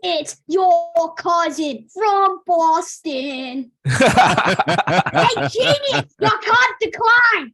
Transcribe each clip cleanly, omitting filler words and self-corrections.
It's your cousin from Boston. Hey, genius, your card declined.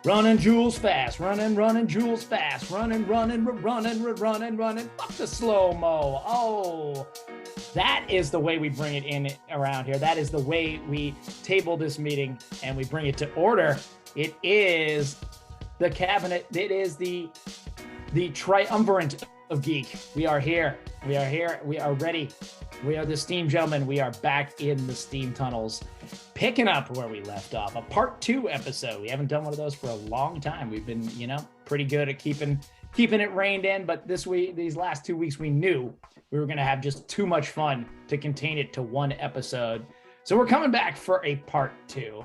Running Jules fast, running Jules fast, running. Fuck the slow-mo. Oh, that is the way we bring it in around here. That is the way we table this meeting and we bring it to order. It is the cabinet. It is the triumvirate of geek. We are here. We are ready. We are the Steam Gentlemen. We are back in the Steam tunnels, picking up where we left off. A part 2 episode. We haven't done one of those for a long time. We've been, pretty good at keeping it reined in. But these last 2 weeks, we knew we were going to have just too much fun to contain it to one episode. So we're coming back for a part 2.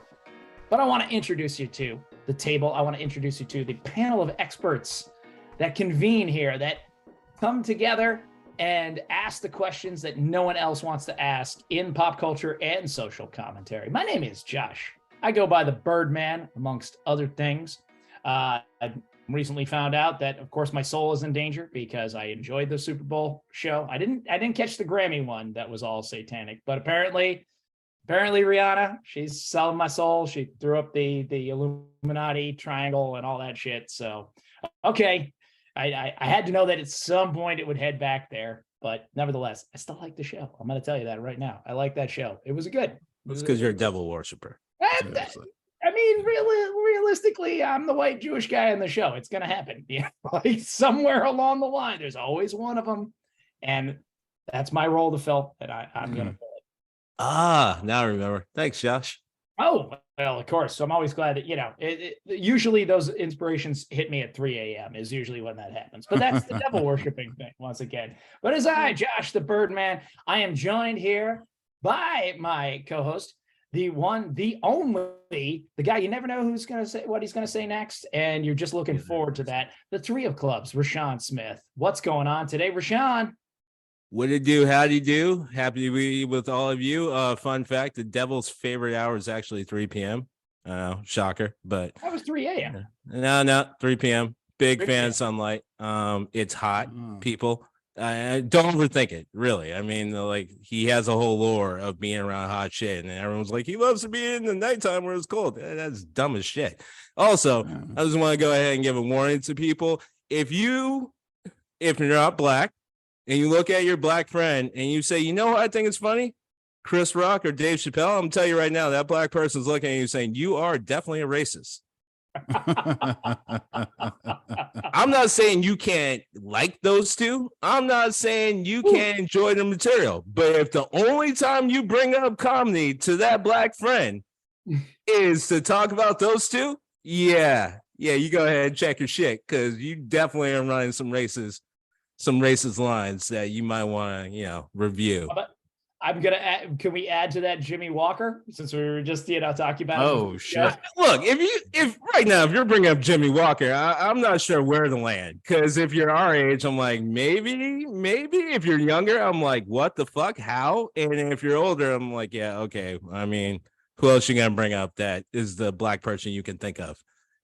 But I want to introduce you to the table. I want to introduce you to the panel of experts that convene here, that come together and ask the questions that no one else wants to ask in pop culture and social commentary. My name is Josh. I go by the Birdman, amongst other things. I recently found out that, of course, my soul is in danger because I enjoyed the Super Bowl show. I didn't catch the Grammy one that was all satanic, but apparently Rihanna, she's selling my soul. She threw up the Illuminati triangle and all that shit. So, okay. I had to know that at some point it would head back there, but nevertheless, I still like the show. I'm going to tell you that right now. I like that show. It was good. It's because you're a devil worshiper. I mean, realistically, I'm the white Jewish guy on the show. It's going to happen. Yeah, like somewhere along the line, there's always one of them, and that's my role to fill. And I'm going to fill it. Now I remember. Thanks, Josh. Oh, well, of course. So I'm always glad that, usually those inspirations hit me at 3 a.m. is usually when that happens. But that's the devil worshiping thing once again. But as I, Josh, the Birdman, I am joined here by my co-host, the one, the only, the guy you never know who's going to say what he's going to say next. And you're just looking forward to that. The 3 of clubs, RaShaun Smith. What's going on today, RaShaun? What it do? How do you do? Happy to be with all of you. Fun fact, the devil's favorite hour is actually 3 p.m. Shocker, but that was 3 a.m. No, 3 p.m. Big 3 fan p.m. of sunlight. It's hot, people. Don't overthink it, really. I mean, like, he has a whole lore of being around hot shit, and everyone's like, he loves to be in the nighttime where it's cold. That's dumb as shit. Also, I just want to go ahead and give a warning to people. If you're not black, and you look at your black friend and you say, you know what I think is funny? Chris Rock or Dave Chappelle, I'm going to tell you right now, that black person's looking at you saying, you are definitely a racist. I'm not saying you can't like those two. I'm not saying you can't enjoy the material. But if the only time you bring up comedy to that black friend is to talk about those two, yeah, you go ahead and check your shit, because you definitely are running some racist lines that you might want to, review. I'm gonna add, can we add to that Jimmy Walker, since we were just talking about oh shit. Look, if right now, if you're bringing up Jimmy Walker, I'm not sure where to land, because if you're our age, I'm like, maybe. If you're younger, I'm like, what the fuck, how? And if you're older, I'm like, yeah, okay. I mean, who else you gonna bring up that is the black person you can think of?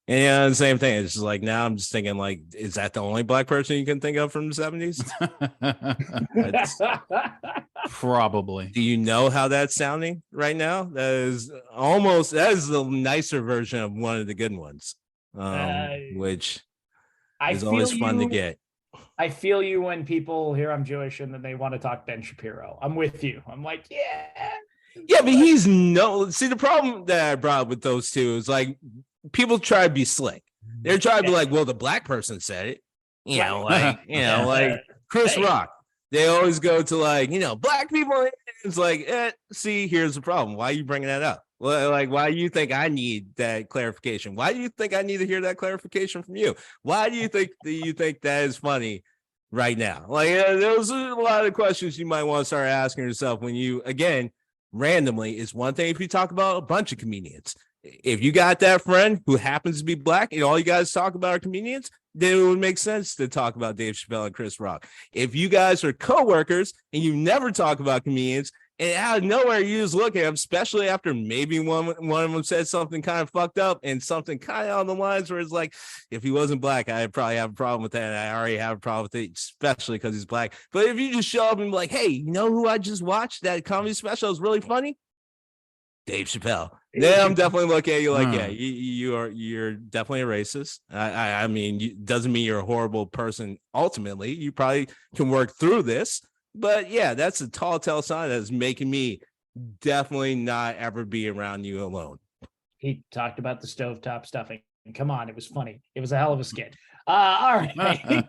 And the same thing. It's just like, now I'm just thinking, like, is that the only black person you can think of from the 70s? Probably. Do you know how that's sounding right now? That is the nicer version of one of the good ones, which is always fun to get. I feel you when people hear I'm Jewish and then they want to talk Ben Shapiro. I'm with you. I'm like, yeah, but see, the problem that I brought up with those two is, like, people try to be slick. They're trying to be like, well, the black person said it. Like Chris Hey. Rock. They always go to like, black people. It's like, see, here's the problem. Why are you bringing that up? Well, like, why do you think I need that clarification? Why do you think I need to hear that clarification from you? Why do you think that is funny right now? Like, those are a lot of questions you might want to start asking yourself when you, again, randomly. It's one thing if you talk about a bunch of comedians. If you got that friend who happens to be black and all you guys talk about are comedians, then it would make sense to talk about Dave Chappelle and Chris Rock. If you guys are coworkers and you never talk about comedians, and out of nowhere you just look at them, especially after maybe one of them said something kind of fucked up and something kind of on the lines where it's like, if he wasn't black, I'd probably have a problem with that. And I already have a problem with it, especially because he's black. But if you just show up and be like, hey, you know who I just watched? That comedy special was really funny? Dave Chappelle. Then I'm definitely looking at you like, yeah, you're definitely a racist. I mean, doesn't mean you're a horrible person. Ultimately, you probably can work through this, but yeah, that's a tall tale sign that's making me definitely not ever be around you alone. He talked about the stovetop stuffing. Come on, it was funny. It was a hell of a skit. All right.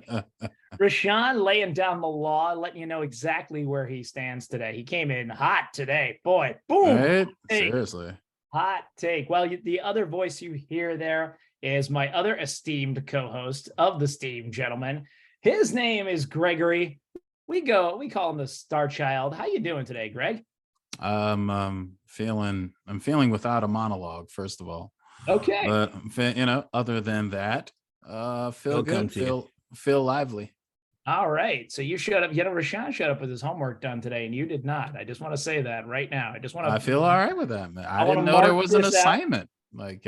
RaShaun laying down the law, letting you know exactly where he stands today. He came in hot today. Boy, boom. Right? Hey. Seriously. Hot take. Well, the other voice you hear there is my other esteemed co-host of the Steam Gentlemen. His name is Gregory. We call him the Star Child. How you doing today, Greg? I'm feeling without a monologue, first of all. Okay. But other than that, feel good, feel lively. All right. So you showed up. RaShaun showed up with his homework done today, and you did not. I just want to say that right now. I feel all right with that, man. I didn't know there was an assignment. Like,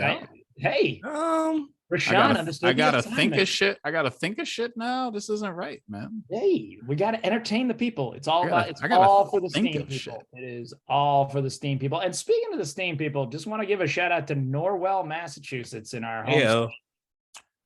hey, RaShaun understood. I gotta think of shit. I gotta think of shit now. This isn't right, man. Hey, we gotta entertain the people. It's all all for the Steam people. Shit. It is all for the Steam people. And speaking of the Steam people, just want to give a shout out to Norwell, Massachusetts, in our home state.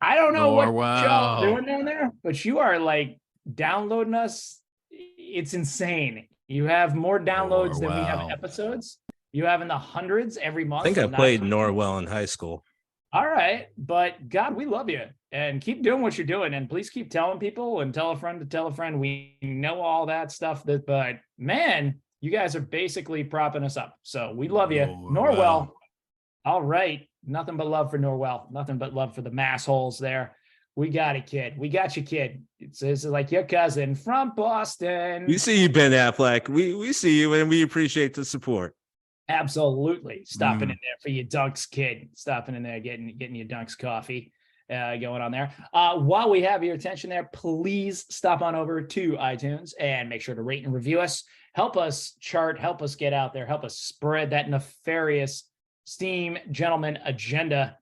I don't know what y'all doing down there, but you are like downloading us. It's insane. You have more downloads than we have episodes. You have in the hundreds every month. I think I played Norwell in high school. All right. But God, we love you and keep doing what you're doing. And please keep telling people and tell a friend to tell a friend. We know all that stuff, but man, you guys are basically propping us up. So we love you. Norwell. All right. Nothing but love for Norwell. Nothing but love for the mass holes there. We got it, kid. We got you, kid. It's like your cousin from Boston. We see you, Ben Affleck. We see you, and we appreciate the support. Absolutely. Stopping in there for your Dunks, kid. Stopping in there, getting your Dunks coffee going on there. While we have your attention there, please stop on over to iTunes and make sure to rate and review us. Help us chart. Help us get out there. Help us spread that nefarious Steam Gentleman agenda,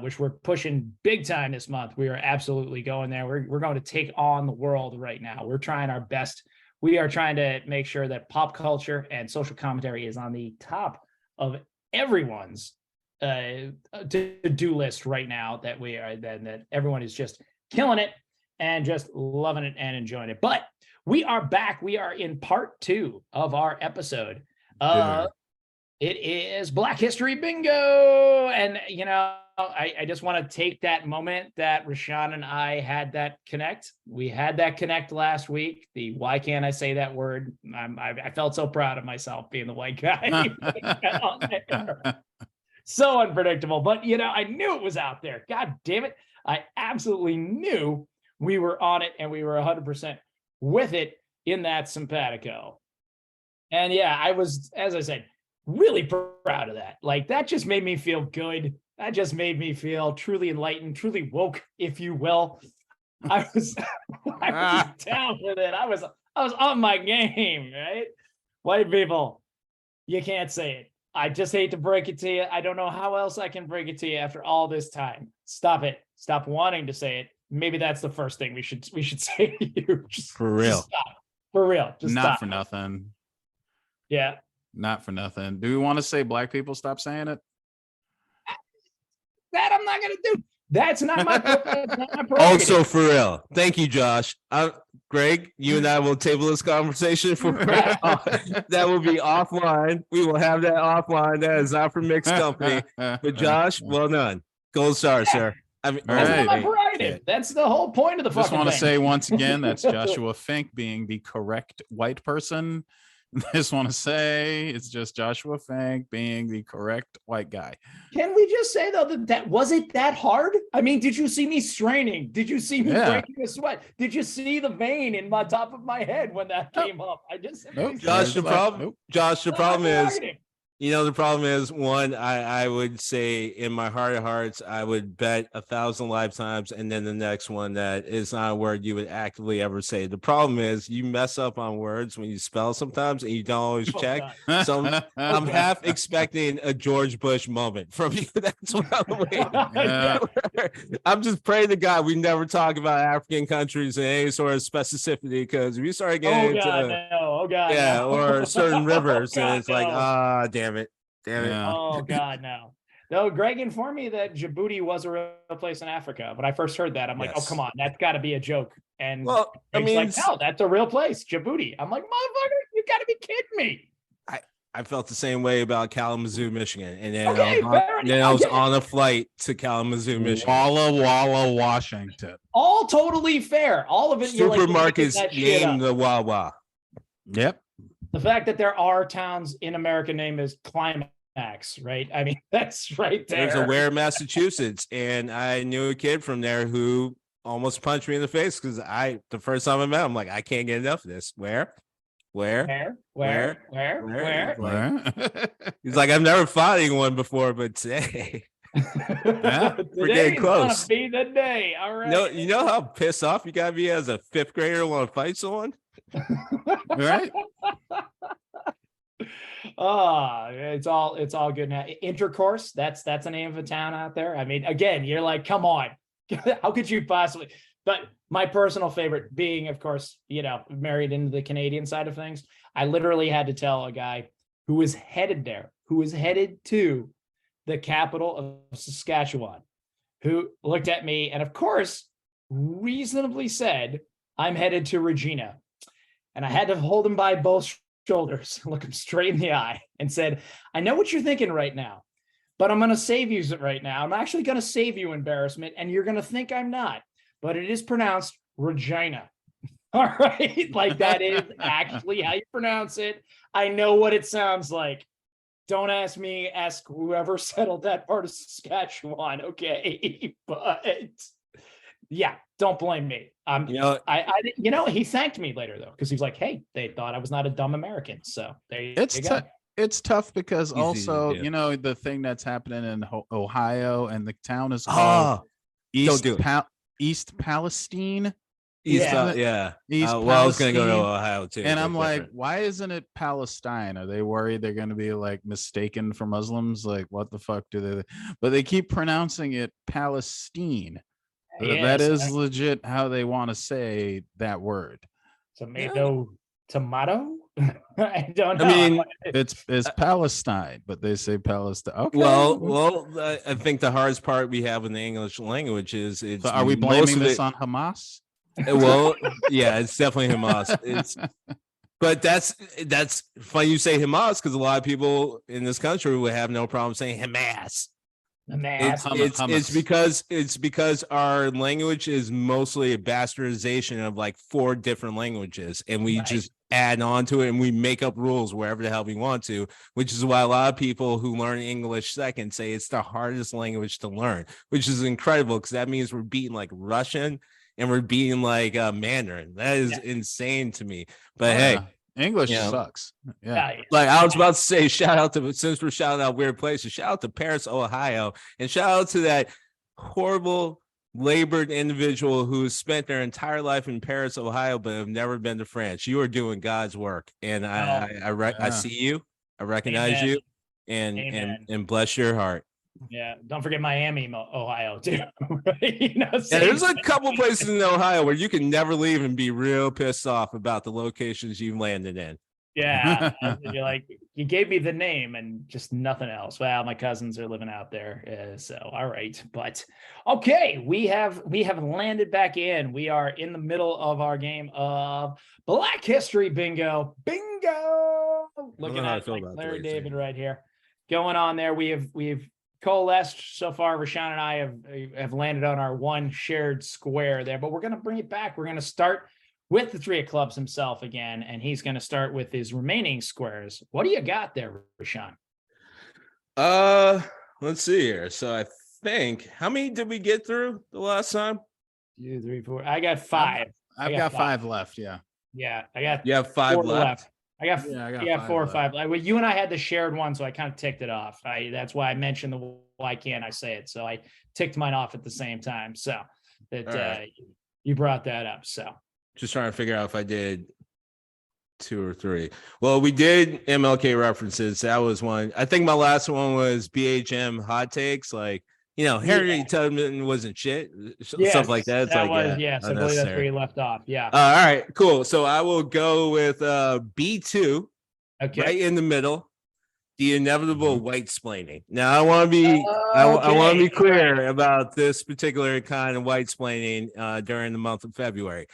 which we're pushing big time this month. We are absolutely going there. We're going to take on the world right now. We're trying our best. We are trying to make sure that pop culture and social commentary is on the top of everyone's to-do list right now, that that everyone is just killing it and just loving it and enjoying it. But we are back. We are in part 2 of our episode. It is Black History Bingo. And, I just want to take that moment that RaShaun and I had that connect. We had that connect last week. The why can't I say that word? I felt so proud of myself being the white guy. So unpredictable. But, I knew it was out there. God damn it. I absolutely knew we were on it and we were 100% with it in that simpatico. And yeah, I was, as I said, really proud of that. Like, that just made me feel good. That just made me feel truly enlightened, truly woke, if you will. I was down with it. I was on my game, right? White people, you can't say it. I just hate to break it to you. I don't know how else I can break it to you after all this time. Stop it. Stop wanting to say it. Maybe that's the first thing we should say to you. For real. Just stop. For real. Just not stop. for nothing. Yeah. Not for nothing. Do we want to say black people stop saying it? That I'm not going to do. That's not my prerogative. Also, for real. Thank you, Josh. Greg, you and I will table this conversation for that will be offline. We will have that offline. That is not for mixed company. But Josh, well done. Gold star, sir. I mean, All That's right. not my prerogative. That's the whole point of the Just fucking want to thing. say once again, that's Joshua Fink being the correct white person. Just want to say it's just Joshua Fink being the correct white guy. Can we just say though that was it that hard? I mean, did you see me straining? Did you see me breaking a sweat? Did you see the vein in my top of my head when that came up? I just Josh, the problem is, the problem is, one, I would say in my heart of hearts, I would bet 1,000 lifetimes, and then the next one that is not a word you would actively ever say. The problem is you mess up on words when you spell sometimes, and you don't always check. So I'm half expecting a George Bush moment from you. That's what I'm waiting. I'm just praying to God we never talk about African countries in any sort of specificity, because if you start getting or certain rivers, and it's like, damn it. Oh God, no. No, Greg informed me that Djibouti was a real place in Africa. When I first heard that, I'm like, oh, come on, that's got to be a joke. And Greg's like, no, that's a real place, Djibouti. I'm like, motherfucker, you got to be kidding me. I felt the same way about Kalamazoo, Michigan, and then I was on a flight to Kalamazoo, Michigan. Walla Walla, Washington. All totally fair. All of it. Supermarkets named the Wawa. Yep. The fact that there are towns in America named as Climax, right? I mean, that's right there. There's a Ware, Massachusetts, and I knew a kid from there who almost punched me in the face because the first time I met him, I'm like, I can't get enough of this. Where? He's like, I've never fought anyone before, but today. We're getting close. Be the day. All right. You know how pissed off you gotta be as a fifth grader want to fight someone? Right. It's all good now. Intercourse, that's the name of a town out there. I mean, again, you're like, come on. How could you possibly? But my personal favorite being, of course, married into the Canadian side of things. I literally had to tell a guy who was headed to the capital of Saskatchewan, who looked at me and, of course, reasonably said, I'm headed to Regina. And I had to hold him by both shoulders, look him straight in the eye, and said, I know what you're thinking right now, but I'm going to save you right now. I'm actually going to save you embarrassment, and you're going to think I'm not. But it is pronounced Regina. All right. Like that is actually how you pronounce it. I know what it sounds like. Don't ask me, ask whoever settled that part of Saskatchewan. Okay. But yeah, don't blame me. He thanked me later though, because he's like, hey, they thought I was not a dumb American. So there you go. It's tough because also, the thing that's happening in Ohio, and the town is called East Palestine. East I was going to go to Ohio too. And I'm like, why isn't it Palestine? Are they worried they're going to be like mistaken for Muslims? Like, what the fuck do they? But they keep pronouncing it Palestine. That is legit how they want to say that word. Tomato. I don't know. I mean, it's Palestine, but they say Palestine. Okay. Well, I think the hardest part we have in the English language is it's. So are we blaming this on Hamas? Well, yeah, it's definitely Hamas. But that's funny you say Hamas, because a lot of people in this country would have no problem saying Hamas. It's because our language is mostly a bastardization of like 4 different languages, and we just add on to it, and we make up rules wherever the hell we want to, which is why a lot of people who learn English second say it's the hardest language to learn, which is incredible, because that means we're beating like Russian and we're beating like Mandarin. That is insane to me. But hey, English sucks. Yeah. Like I was about to say, since we're shouting out weird places, shout out to Paris, Ohio, and shout out to that horrible labored individual who spent their entire life in Paris, Ohio, but have never been to France. You are doing God's work, and I see you, I recognize you, and bless your heart. Yeah, don't forget Miami, Ohio, too. There's a couple places in Ohio where you can never leave and be real pissed off about the locations you've landed in. Yeah, you're like, you gave me the name and just nothing else. Well, my cousins are living out there, so all right. But okay, we have landed back in. We are in the middle of our game of Black History Bingo. Looking at Larry David right here, going on there. We've coalesced so far. RaShaun and I have landed on our one shared square there, but we're going to bring it back. We're going to start with the three of clubs himself again, and he's going to start with his remaining squares. What do you got there, RaShaun? Let's see here. So I think, how many did we get through the last time? 2, 3, 4. I got 5. I've got 5 left. Yeah. Yeah, I got. You have 5 left. I got 4 or 5. Like, you and I had the shared one, so I kind of ticked it off. That's why I mentioned the why can't I say it? So I ticked mine off at the same time. So that right. You brought that up. So just trying to figure out if I did 2 or 3. Well, we did MLK references. That was one. I think my last one was BHM hot takes. Like, Harry Tubman wasn't shit. Stuff like that. It's that like, was, yes, I believe that's where you left off. Yeah. All right, cool. So I will go with B2. Okay. Right in the middle. The inevitable white splaining. Now I want to be I want to be clear about this particular kind of white splaining during the month of February.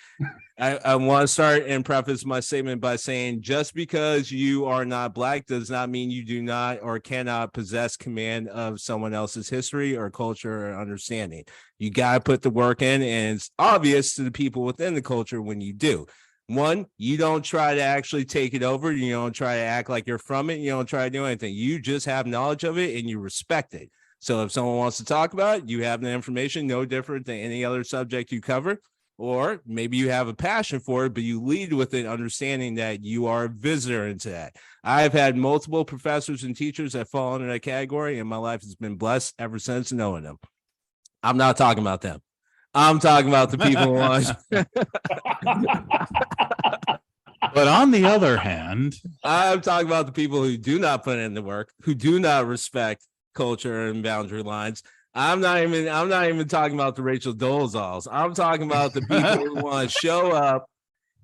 I want to start and preface my statement by saying just because you are not Black does not mean you do not or cannot possess command of someone else's history or culture or understanding. You got to put the work in, and it's obvious to the people within the culture when you do. One, you don't try to actually take it over. You don't try to act like you're from it. You don't try to do anything. You just have knowledge of it and you respect it. So if someone wants to talk about it, you have the information, no different than any other subject you cover. Or maybe you have a passion for it, but you lead with it, understanding that you are a visitor into that. I've had multiple professors and teachers that fall into that category, and my life has been blessed ever since knowing them. I'm not talking about them. I'm talking about the people who want. But on the other hand, I'm talking about the people who do not put in the work, who do not respect culture and boundary lines. I'm not even talking about the Rachel Dolezals. I'm talking about the people who want to show up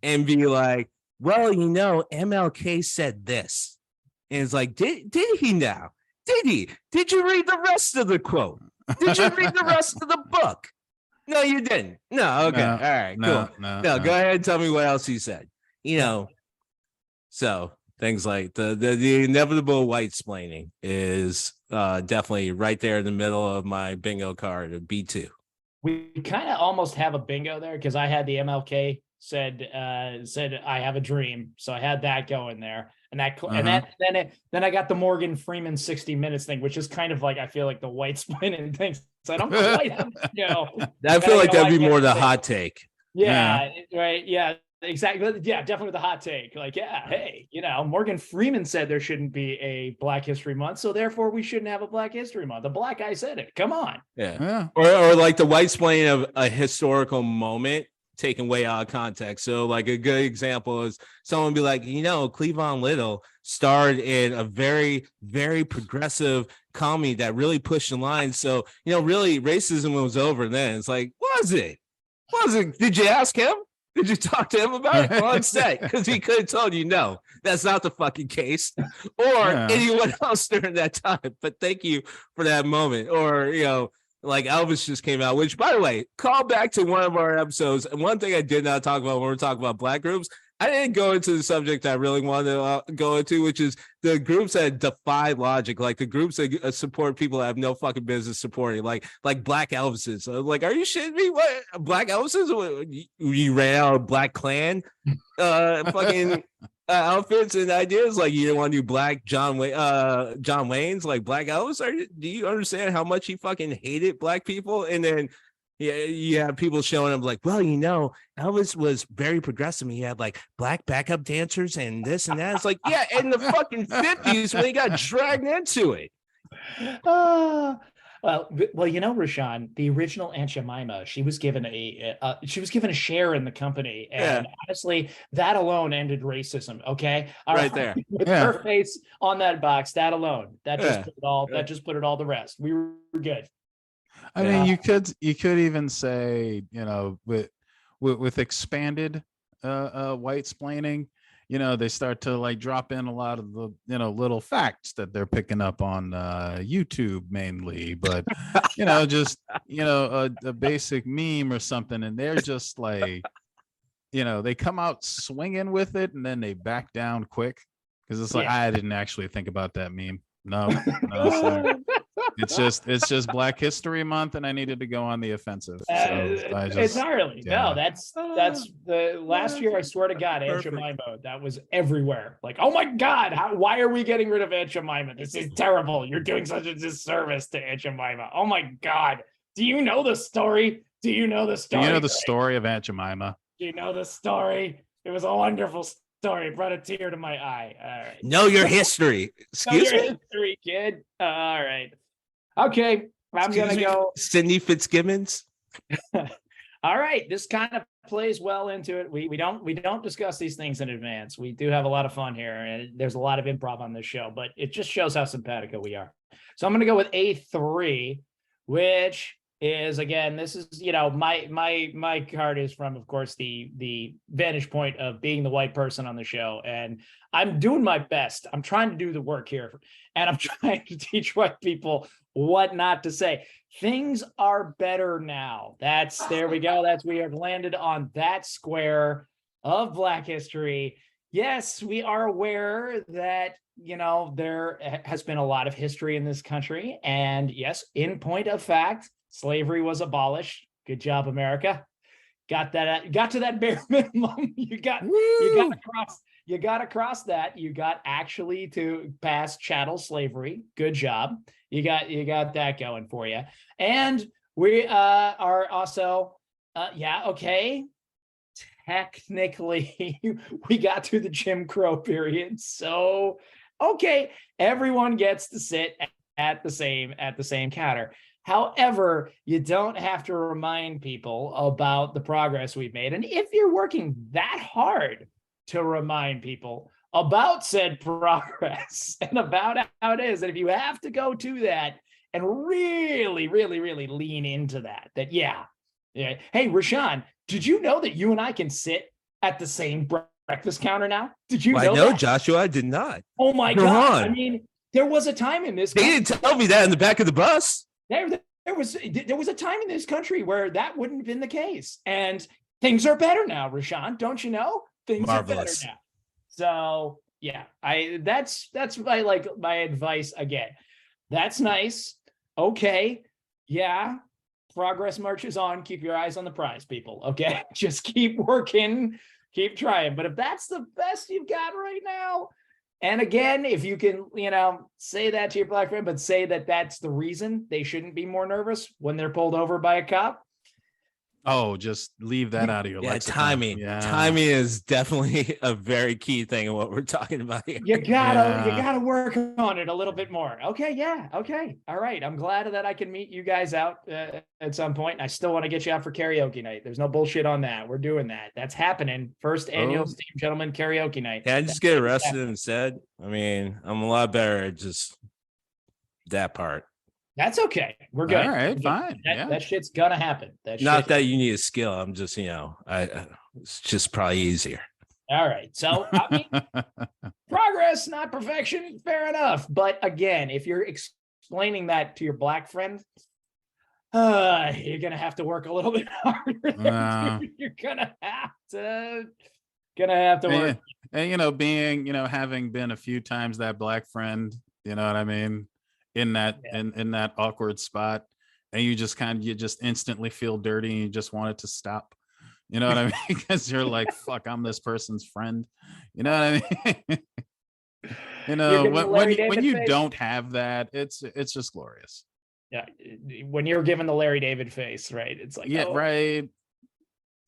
and be like, well, MLK said this. And it's like, did he now? Did he? Did you read the rest of the quote? Did you read the rest of the book? No, you didn't. No, okay. All right, cool. No, go ahead and tell me what else he said. So things like the inevitable white splaining is definitely right there in the middle of my bingo card of B2. We kind of almost have a bingo there because I had the MLK said I have a dream, so I had that going there, and that then I got the Morgan Freeman 60 Minutes thing, which is kind of like I feel like the white splaining thing. So I don't quite have, I feel like that'd be more the hot take. Yeah, right. Yeah, exactly. Yeah, definitely the hot take. Like, yeah, hey, Morgan Freeman said there shouldn't be a Black History Month, so therefore we shouldn't have a Black History Month. The Black guy said it. Come on. Yeah. Or like the white splaining of a historical moment taken way out of context. So like a good example is someone be like, Cleavon Little starred in a very, very progressive comedy that really pushed the line. So, really racism was over then. It's like, was it? Did you ask him? Did you talk to him about it on set? Because he could have told you, no, that's not the fucking case. Or anyone else during that time. But thank you for that moment. Or, like Elvis just came out, which, by the way, call back to one of our episodes. And one thing I did not talk about when we're talking about Black groups, I didn't go into the subject I really wanted to go into, which is the groups that defy logic, like the groups that support people that have no fucking business supporting, like Black Elvises. So like, are you shitting me? What, Black Elvises? You ran out of Black Klan fucking outfits and ideas? Like you didn't want to do Black John Wayne's, like Black Elvis? Do you understand how much he fucking hated Black people? And then you have people showing up like, well, Elvis was very progressive. He had like Black backup dancers and this and that. It's like, yeah, in the fucking 50s when he got dragged into it. Well, RaShaun, the original Aunt Jemima, she was given a share in the company, and honestly, that alone ended racism. Okay, right there, with her face on that box, that alone, that just put it all to rest. We were good. I mean, you could even say, with expanded white splaining, they start to like drop in a lot of the, little facts that they're picking up on YouTube mainly, but just a basic meme or something, and they're just like, they come out swinging with it and then they back down quick because it's like, I didn't actually think about that meme. No, sorry. It's just Black History Month, and I needed to go on the offensive. So I just entirely. No, that's the last year. I swear to God, Aunt Jemima, that was everywhere. Like, oh my God, why are we getting rid of Aunt Jemima? This is terrible. You're doing such a disservice to Aunt Jemima. Oh my God. Do you know the story? Do you know the story? Do you know the story of Aunt Jemima? Do you know the story? It was a wonderful story. It brought a tear to my eye. All right. Know your history. Excuse me? History, kid. All right. Okay. I'm going to go. Sidney Fitzgibbons. All right. This kind of plays well into it. We don't discuss these things in advance. We do have a lot of fun here, and there's a lot of improv on this show, but it just shows how simpatico we are. So I'm going to go with A3, which is, again, this is, my card is from, of course, the vantage point of being the white person on the show. And I'm doing my best. I'm trying to do the work here, and I'm trying to teach white people what not to say. Things are better now. There we go. We have landed on that square of Black history. Yes, we are aware that, there has been a lot of history in this country. And yes, in point of fact, slavery was abolished. Good job, America. Got to that bare minimum. You got across that. You got actually to pass chattel slavery. Good job. You got that going for you. And we are also, okay. Technically, we got through the Jim Crow period. So, okay, everyone gets to sit at the same counter. However, you don't have to remind people about the progress we've made. And if you're working that hard to remind people about said progress and about how it is, and if you have to go to that and really, really, really lean into that, yeah. Hey, RaShaun, did you know that you and I can sit at the same breakfast counter now? Did you know that? Joshua, I did not. Oh my God. I mean, there was a time in this country. They didn't tell me that in the back of the bus. There was a time in this country where that wouldn't have been the case. And things are better now, RaShaun. Don't you know? Things Marvelous. are better now. So yeah, that's my advice again. That's nice. Okay. Yeah. Progress marches on. Keep your eyes on the prize, people. Okay. Just keep working, keep trying. But if that's the best you've got right now, and again, if you can, say that to your Black friend, but say that that's the reason they shouldn't be more nervous when they're pulled over by a cop. Oh, just leave that out of your lexicon. Timing. Yeah. Timing is definitely a very key thing in what we're talking about here. You gotta work on it a little bit more. Okay, yeah, okay, all right. I'm glad that I can meet you guys out at some point. I still want to get you out for karaoke night. There's no bullshit on that. We're doing that. That's happening. First annual Steam Gentlemen karaoke night. Can I just get arrested instead? I mean, I'm a lot better at just that part. That's okay. We're good. All right, fine. That shit's gonna happen. Not that you need a skill. I'm just, it's just probably easier. All right. So, I mean, progress, not perfection. Fair enough. But again, if you're explaining that to your Black friend, you're gonna have to work a little bit harder. You're gonna have to work. And being, having been a few times that Black friend, you know what I mean? In that in that awkward spot, and you just instantly feel dirty and you just want it to stop. You know what I mean? Because you're like, fuck, I'm this person's friend. You know what I mean? When you don't have that, it's just glorious. Yeah, when you're given the Larry David face, right? It's like, right.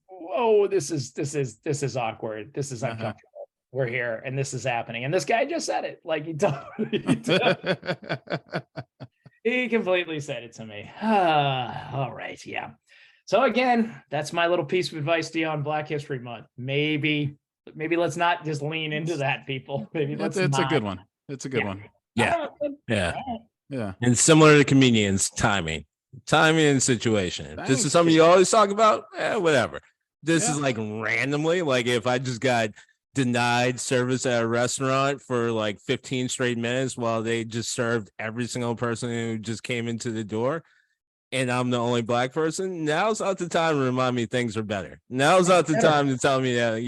Whoa, this is awkward. This is uncomfortable. We're here and this is happening. And this guy just said it. Like he completely said it to me. All right. Yeah. So again, that's my little piece of advice to you on Black History Month. Maybe let's not just lean into that, people. Maybe it's a good one. It's a good one. Yeah. Yeah. And similar to comedians, timing and situation. Thanks. This is something you always talk about. Whatever. This is like randomly, like if I just got denied service at a restaurant for like 15 straight minutes while they just served every single person who just came into the door, and I'm the only Black person, now's not the time to remind me things are better. Now's not the time to tell me that,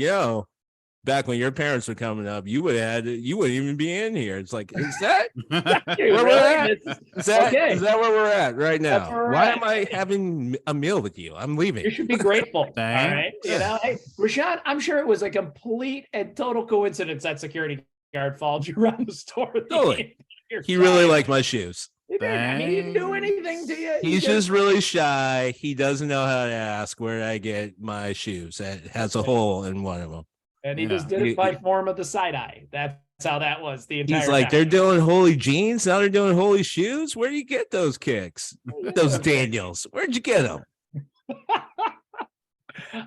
back when your parents were coming up, you wouldn't even be in here. It's like, is that Dude, where really? we're at? Is that Okay. is that where we're at right That's now? where we're Why at. am I having a meal with you? I'm leaving. You should be grateful. All Dang. right. You know, hey, RaShaun, I'm sure it was a complete and total coincidence that security guard followed you around the store. Totally. He really liked my shoes. He did. I mean, he didn't do anything to you. He's just really shy. He doesn't know how to ask where I get my shoes. That has a hole in one of them. And he just did it by form of the side eye. That's how that was the entire He's like, time. they're doing holy jeans. Now they're doing holy shoes. Where do you get those kicks? Those Daniels. Where'd you get them?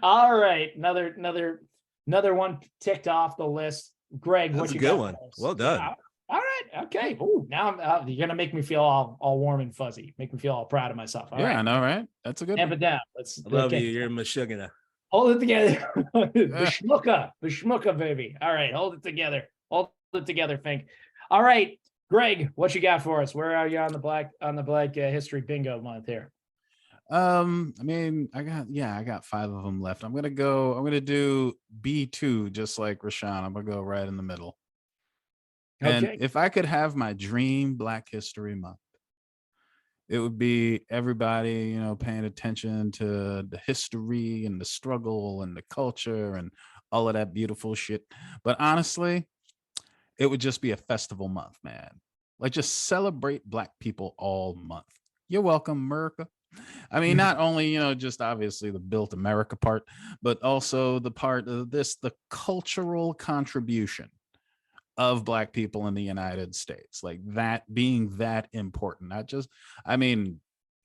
All right. Another one ticked off the list. Greg, That's what a you good got one. for us? Well done. All right. Okay. Ooh, now you're gonna make me feel all warm and fuzzy. Make me feel all proud of myself. All Yeah, right. I know, right? That's a good Amp one. it down. Let's I love okay. you. You're my sugar. Hold it together. The schmucka, baby. All right, hold it together. Hold it together, Fink. All right, Greg, what you got for us? Where are you on the Black History Bingo month here? I mean, I got 5 of them left. I'm gonna do B2 just like RaShaun. I'm gonna go right in the middle. And Okay. if I could have my dream Black History Month, it would be everybody, you know, paying attention to the history and the struggle and the culture and all of that beautiful shit. But honestly, it would just be a festival month, man. Like just celebrate Black people all month. You're welcome, America. I mean, not only, you know, just obviously the built America part, but also the part of the cultural contribution of Black people in the United States, like that being that important. Not just, I mean,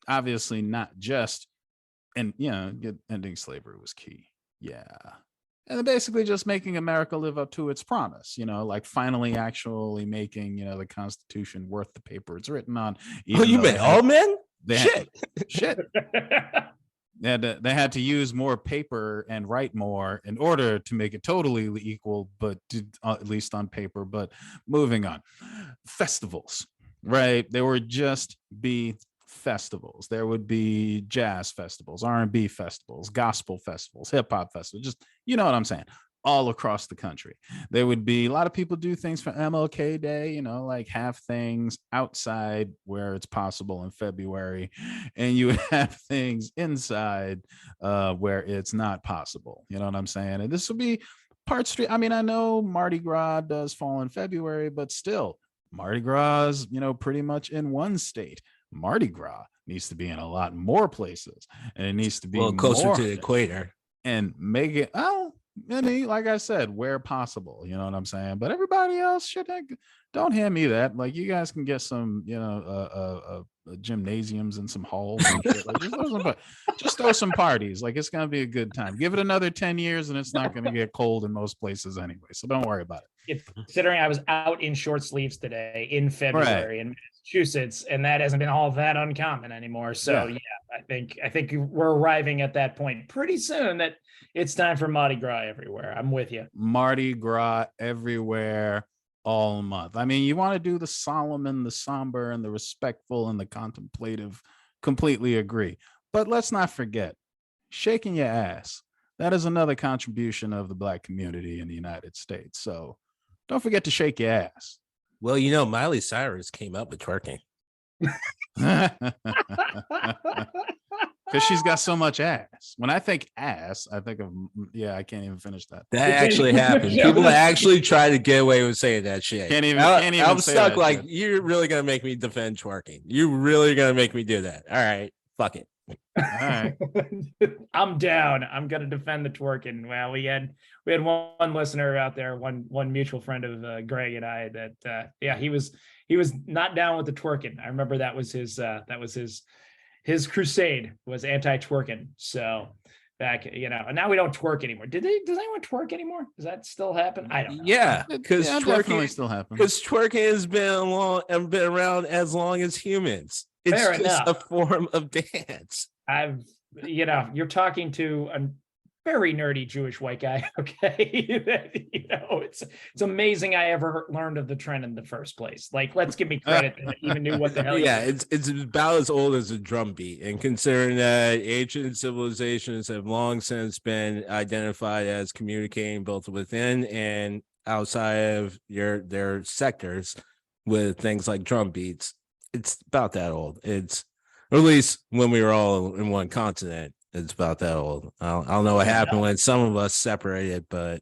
obviously not just, and you know, ending slavery was key. Yeah. And then basically just making America live up to its promise, you know, like finally actually making, you know, the Constitution worth the paper it's written on. Oh, you meant all men? Shit. They had to use more paper and write more in order to make it totally equal, but at least on paper. But moving on, festivals, right? There would just be festivals. There would be jazz festivals, R&B festivals, gospel festivals, hip hop festivals. Just, you know what I'm saying? All across the country. There would be a lot of people do things for MLK Day, you know, like have things outside where it's possible in February, and you would have things inside where it's not possible. You know what I'm saying? And this will be part street. I mean, I know Mardi Gras does fall in February, but still, Mardi Gras is, you know, pretty much in one state. Mardi Gras needs to be in a lot more places, and it needs to be closer to the equator and make it. Oh, and like I said, where possible, you know what I'm saying? But everybody else, shit, don't hand me that. Like, you guys can get some, you know, gymnasiums and some halls and shit. Like, just throw some parties. Like, it's gonna be a good time. Give it another 10 years, and it's not gonna get cold in most places anyway. So don't worry about it. Considering I was out in short sleeves today in February in Massachusetts, and that hasn't been all that uncommon anymore. So yeah, I think we're arriving at that point pretty soon that it's time for Mardi Gras everywhere. I'm with you. Mardi Gras everywhere all month. I mean, you want to do the solemn and the somber and the respectful and the contemplative. Completely agree. But let's not forget, shaking your ass. That is another contribution of the Black community in the United States. So don't forget to shake your ass. Well, you know, Miley Cyrus came up with twerking. Because she's got so much ass. When I think ass, I think of, I can't even finish that. That actually happened. People actually try to get away with saying that shit. Can't even I'm say stuck that like, shit. You're really going to make me defend twerking. You're really going to make me do that. All right. Fuck it. All right. I'm down. I'm gonna defend the twerking. Well, we had one listener out there, one mutual friend of Greg and I that he was not down with the twerking. I remember that was his crusade was anti-twerking. So back, you know, and now we don't twerk anymore. Does anyone twerk anymore? Does that still happen? I don't know. Yeah, because twerking still happens. Because twerking has been around as long as humans. It's Fair just enough. a form of dance. You're talking to very nerdy Jewish white guy. Okay. It's amazing I ever learned of the trend in the first place. Like, let's give me credit that I even knew what the hell. Yeah, it's about as old as a drum beat. And considering that ancient civilizations have long since been identified as communicating both within and outside of their sectors with things like drum beats, it's about that old. It's, or at least when we were all in one continent, it's about that old. I don't know what happened when some of us separated, but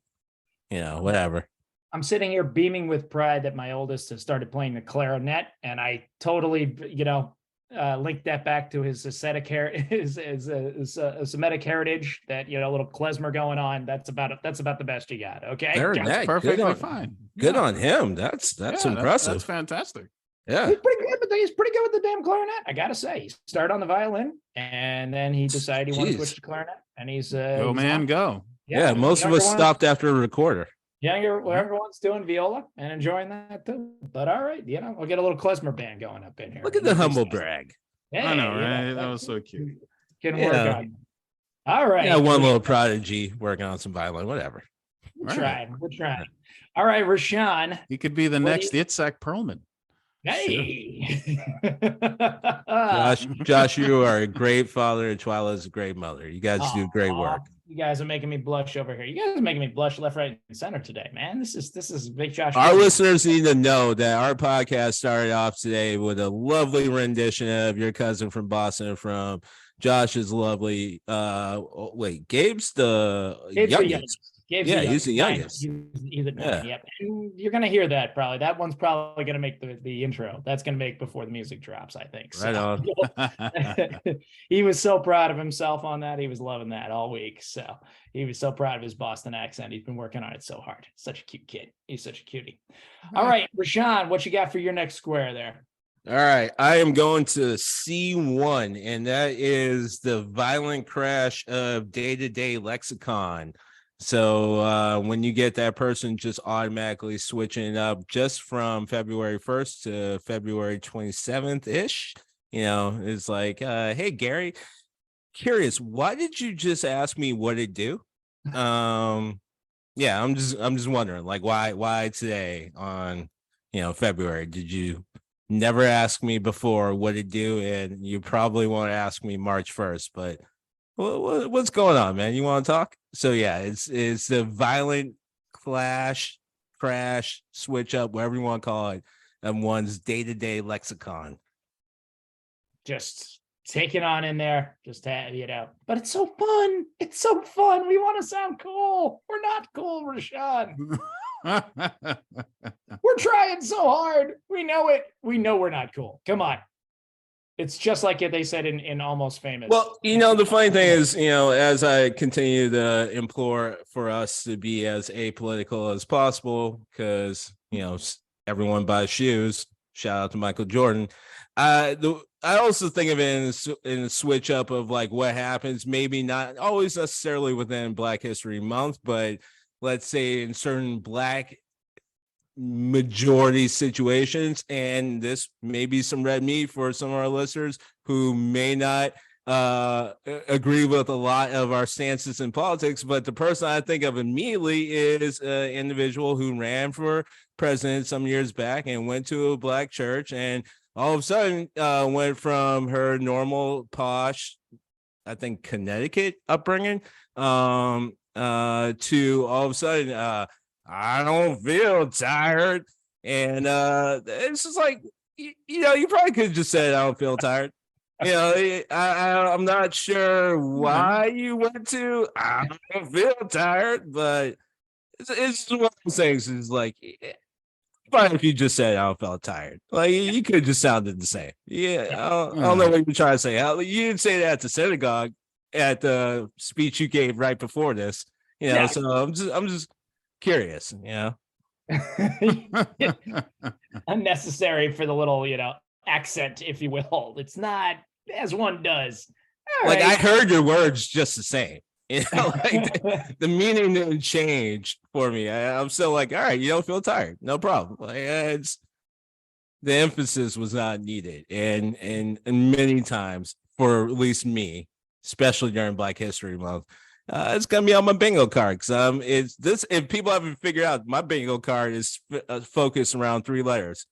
whatever. I'm sitting here beaming with pride that my oldest has started playing the clarinet, and I totally, linked that back to his ascetic his Semitic heritage. That a little klezmer going on. That's about the best you got. Okay, that's perfectly fine. Good on him. That's impressive. That's fantastic. Yeah, he's pretty good, but he's pretty good with the damn clarinet. I gotta say, he started on the violin, and then he decided he wanted to switch to clarinet, and he's go man, go. Yeah, most of us stopped after a recorder. Younger one's doing viola and enjoying that too. But all right, we'll get a little klezmer band going up in here. Look at the humble brag. Hey, I know, right? That was so cute. Can work on. All right. Yeah, one little prodigy working on some violin, whatever. We're trying. All right, RaShaun. He could be the next Itzhak Perlman. Hey, Josh, you are a great father, and Twyla's a great mother. You guys do great work. You guys are making me blush over here. You guys are making me blush left, right, and center today, man. This is big Josh. Our listeners need to know that our podcast started off today with a lovely rendition of Your Cousin from Boston from Josh's lovely. Gabe's the youngest. He's the youngest. He's a yep. And you're gonna hear that probably. That one's probably gonna make the intro. That's gonna make before the music drops, I think. Right on. He was so proud of himself on that. He was loving that all week. So he was so proud of his Boston accent. He's been working on it so hard. Such a cute kid. He's such a cutie. All right, RaShaun, what you got for your next square there? All right, I am going to C1, and that is the violent crash of day-to-day lexicon. So when you get that person just automatically switching up just from February 1st to February 27th ish, it's like, hey, Gary, curious, why did you just ask me what it do? I'm just wondering, like, why today on, February? Did you never ask me before what it do? And you probably won't ask me March 1st, but what's going on, man? You want to talk? So yeah, it's the violent crash, switch up, whatever you want to call it, and one's day-to-day lexicon. Just take it on in there, just but it's so fun. It's so fun. We want to sound cool. We're not cool, RaShaun. We're trying so hard. We know it. We know we're not cool. Come on. It's just like they said in Almost Famous. Well, the funny thing is, as I continue to implore for us to be as apolitical as possible, because, everyone buys shoes. Shout out to Michael Jordan. I also think of it in a switch up of like what happens, maybe not always necessarily within Black History Month, but let's say in certain Black majority situations, and this may be some red meat for some of our listeners who may not agree with a lot of our stances in politics, but the person I think of immediately is an individual who ran for president some years back and went to a Black church, and all of a sudden went from her normal posh, I think, Connecticut upbringing to all of a sudden I don't feel tired. And it's just like, you probably could have just said, I don't feel tired. I'm not sure why you went to, I don't feel tired, but it's one of those things. Is like, fine if you just said, I don't feel tired. Like, you could have just sounded the same. Yeah, I don't know what you're trying to say. You didn't say that at the synagogue at the speech you gave right before this. So I'm just curious, unnecessary for the little accent, if you will. It's not as one does. All right. I heard your words just the same, like the meaning didn't change for me. I'm still like, all right, you don't feel tired, no problem. Like, it's the emphasis was not needed, and many times, for at least me, especially during Black History Month, It's gonna be on my bingo card. Cause it's this. If people haven't figured out, my bingo card is focused around 3 letters: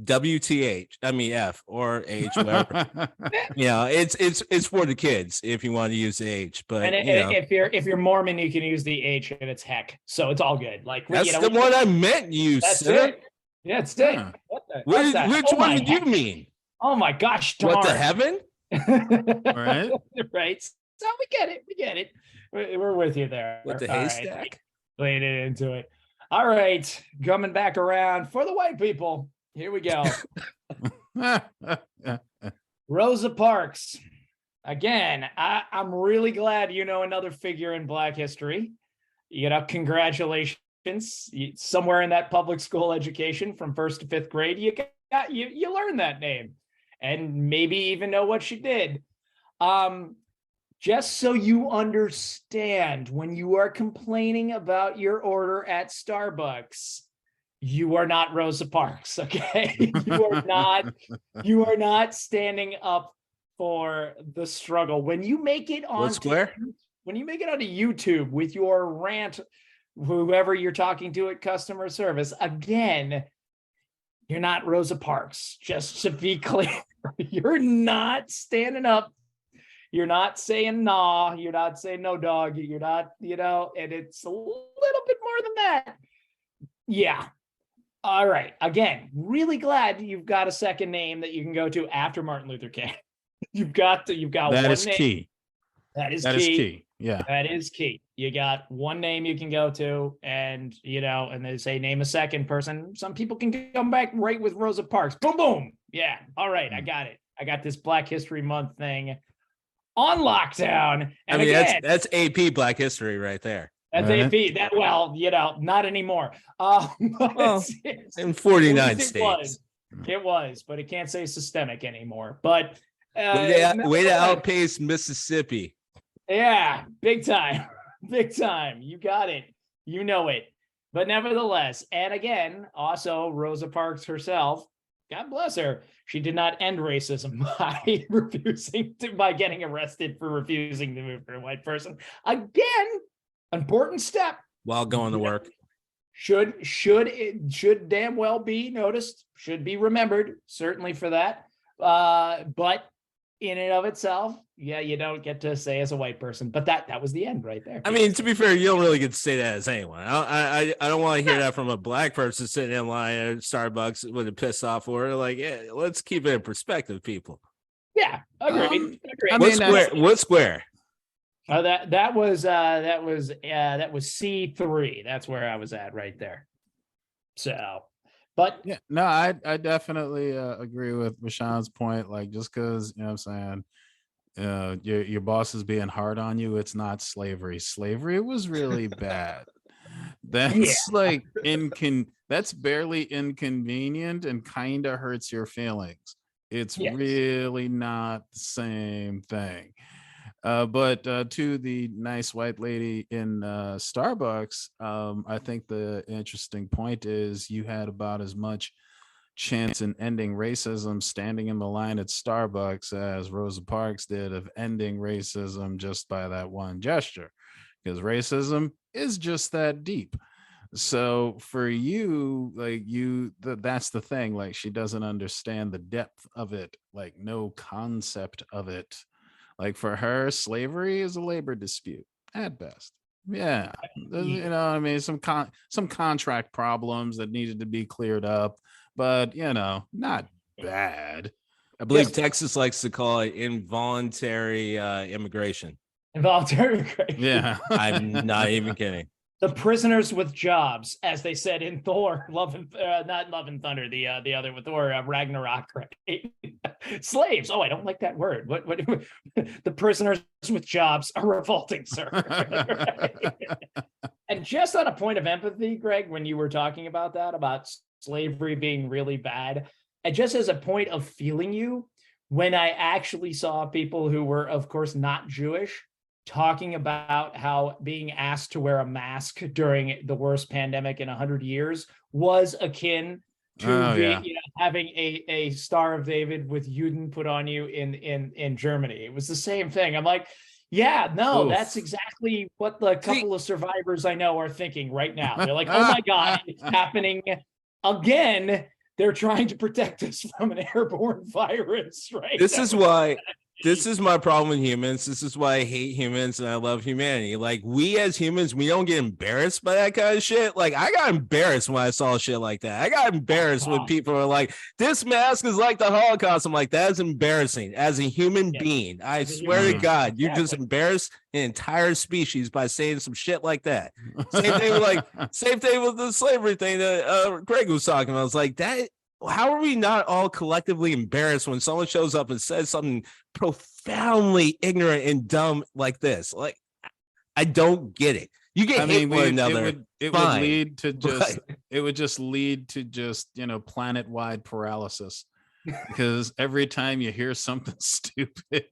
WTH. I mean F or H, whatever. It's for the kids if you want to use the H. But if you're Mormon, you can use the H and it's heck. So it's all good. Like that's the one I meant. That's it. Yeah, it's it. Huh. Which one did you mean? Oh my gosh, darn. What the heaven? Right. Right. So we get it. We're with you there. With the haystack? Right. Playing it into it. All right. Coming back around for the white people. Here we go. Rosa Parks. Again, I'm really glad you know another figure in Black history. Congratulations. Somewhere in that public school education from 1st to 5th grade, you learned that name and maybe even know what she did. Just so you understand, when you are complaining about your order at Starbucks, you are not Rosa Parks, okay? You are not standing up for the struggle. When you make it on when you make it onto YouTube with your rant, whoever you're talking to at customer service, again, you're not Rosa Parks. Just to be clear, you're not standing up. You're not saying nah. You're not saying no, dog. You're not, and it's a little bit more than that. Yeah. All right. Again, really glad you've got a second name that you can go to after Martin Luther King. You've got that one is name. Key. That is key. Yeah. That is key. You got one name you can go to, and and they say name a second person. Some people can come back right with Rosa Parks. Boom, boom. Yeah. All right. I got it. I got this Black History Month thing on lockdown. And again, that's AP Black History right there. That's AP. Not anymore. In 49 states. It was, but it can't say systemic anymore. But way to outpace Mississippi. Yeah, big time. Big time. You got it. You know it. But nevertheless, and again, also Rosa Parks herself, God bless her, she did not end racism by getting arrested for refusing to move for a white person. Again, important step. While going to work. Should damn well be noticed, should be remembered, certainly for that. But in and of itself, you don't get to say as a white person, but that was the end right there. I mean, to be fair, you don't really get to say that as anyone. I don't want to hear that from a Black person sitting in line at Starbucks with a piss off order. Like, yeah, let's keep it in perspective, people. Yeah, agreed. What square? That was C3. That's where I was at right there. So, but yeah, no, I definitely agree with RaShaun's point. Like, just because your boss is being hard on you, it's not slavery. Slavery was really bad. That's that's barely inconvenient and kind of hurts your feelings. It's really not the same thing. But to the nice white lady in Starbucks, I think the interesting point is you had about as much chance in ending racism standing in the line at Starbucks as Rosa Parks did of ending racism just by that one gesture, because racism is just that deep. So for you, that's the thing. Like, she doesn't understand the depth of it, like no concept of it. Like, for her, slavery is a labor dispute at best. Yeah. I mean, some contract problems that needed to be cleared up, but not bad. I believe Texas likes to call it involuntary immigration. Involuntary immigration. Yeah. I'm not even kidding. The prisoners with jobs, as they said in Thor, not Love and Thunder, the other with Thor, Ragnarok, right? Slaves. Oh, I don't like that word. What? The prisoners with jobs are revolting, sir. And just on a point of empathy, Greg, when you were talking about that, about slavery being really bad, and just as a point of feeling you, when I actually saw people who were, of course, not Jewish, talking about how being asked to wear a mask during the worst pandemic in 100 years was akin to having a Star of David with Juden put on you in Germany. It was the same thing. I'm like, Yeah, no, Oof. that's exactly what the couple of survivors I know are thinking right now. They're like, oh my God, it's happening again. They're trying to protect us from an airborne virus, right? This is why this is my problem with humans. This is why I hate humans and I love humanity. Like, we as humans, we don't get embarrassed by that kind of shit. Like, I got embarrassed when I saw shit like that. I got embarrassed when people are like, this mask is like the Holocaust. I'm like, that's embarrassing. As a human being, I swear to God, you just embarrassed an entire species by saying some shit like that. Same thing with the slavery thing that Greg was talking about. It's like that. How are we not all collectively embarrassed when someone shows up and says something profoundly ignorant and dumb like this? Like, I don't get it. You get hate one another. It would lead to just it would just lead to just, you know, planet-wide paralysis. Because every time you hear something stupid,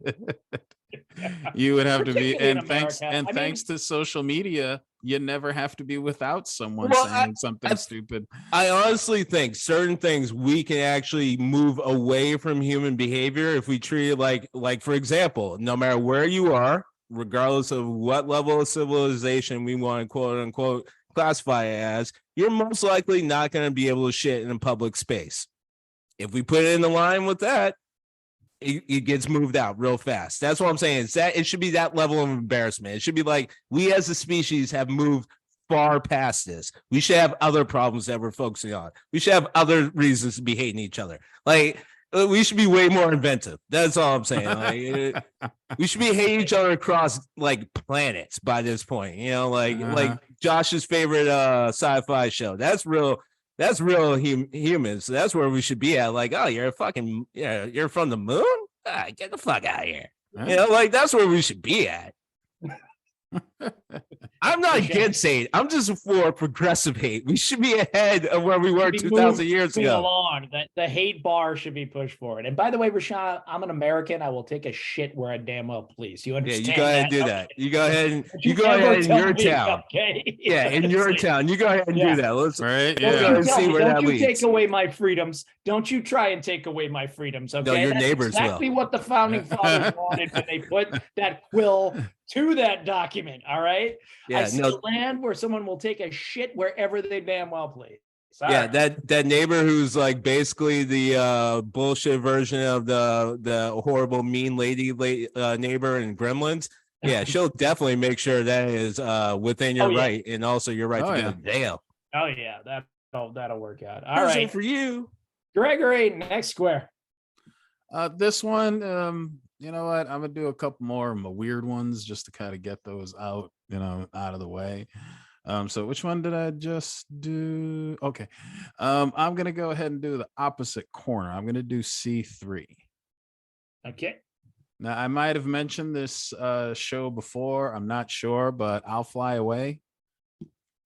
you would have to be, and thanks to social media, you never have to be without someone saying something stupid. I honestly think certain things we can actually move away from human behavior if we treat it like for example, no matter where you are, regardless of what level of civilization we want to quote unquote classify it as, you're most likely not going to be able to shit in a public space. If we put it in the line with that, it gets moved out real fast. That's what I'm saying. It's that it should be that level of embarrassment. It should be like, we as a species have moved far past this. We should have other problems that we're focusing on. We should have other reasons to be hating each other. Like, we should be way more inventive. That's all I'm saying. Like, we should be hating each other across like planets by this point. You know, like Josh's favorite sci-fi show. That's real. That's real humans. So that's where we should be at. Like, oh, you're you're from the moon? Get the fuck out of here. You know, like, that's where we should be at. I'm not against hate. I'm just for progressive hate. We should be ahead of where we were 2,000 years ago. Along. The hate bar should be pushed forward. And by the way, RaShaun, I'm an American. I will take a shit where I damn well please. You understand? Yeah, you go ahead and do that. You go ahead and you go ahead in your town. Okay. Yeah, in your town. You go ahead and do that. Let's see where that leads. Don't you take away my freedoms. Don't you try and take away my freedoms. Okay. No, your neighbors exactly what the founding fathers wanted when they put that quill to that document. All right. Yeah, I see a land where someone will take a shit wherever they damn well please. Sorry. Yeah, that neighbor who's like basically the bullshit version of the horrible mean lady neighbor in Gremlins. Yeah, she'll definitely make sure that is within your right and also your right to go to jail. Oh yeah, that'll work out. All right, for you, Gregory. Next square. This one. You know what? I'm gonna do a couple more of my weird ones just to kind of get those out, out of the way. So which one did I just do? Okay. I'm gonna go ahead and do the opposite corner. I'm gonna do C3. Okay. Now I might have mentioned this show before. I'm not sure, but I'll Fly Away.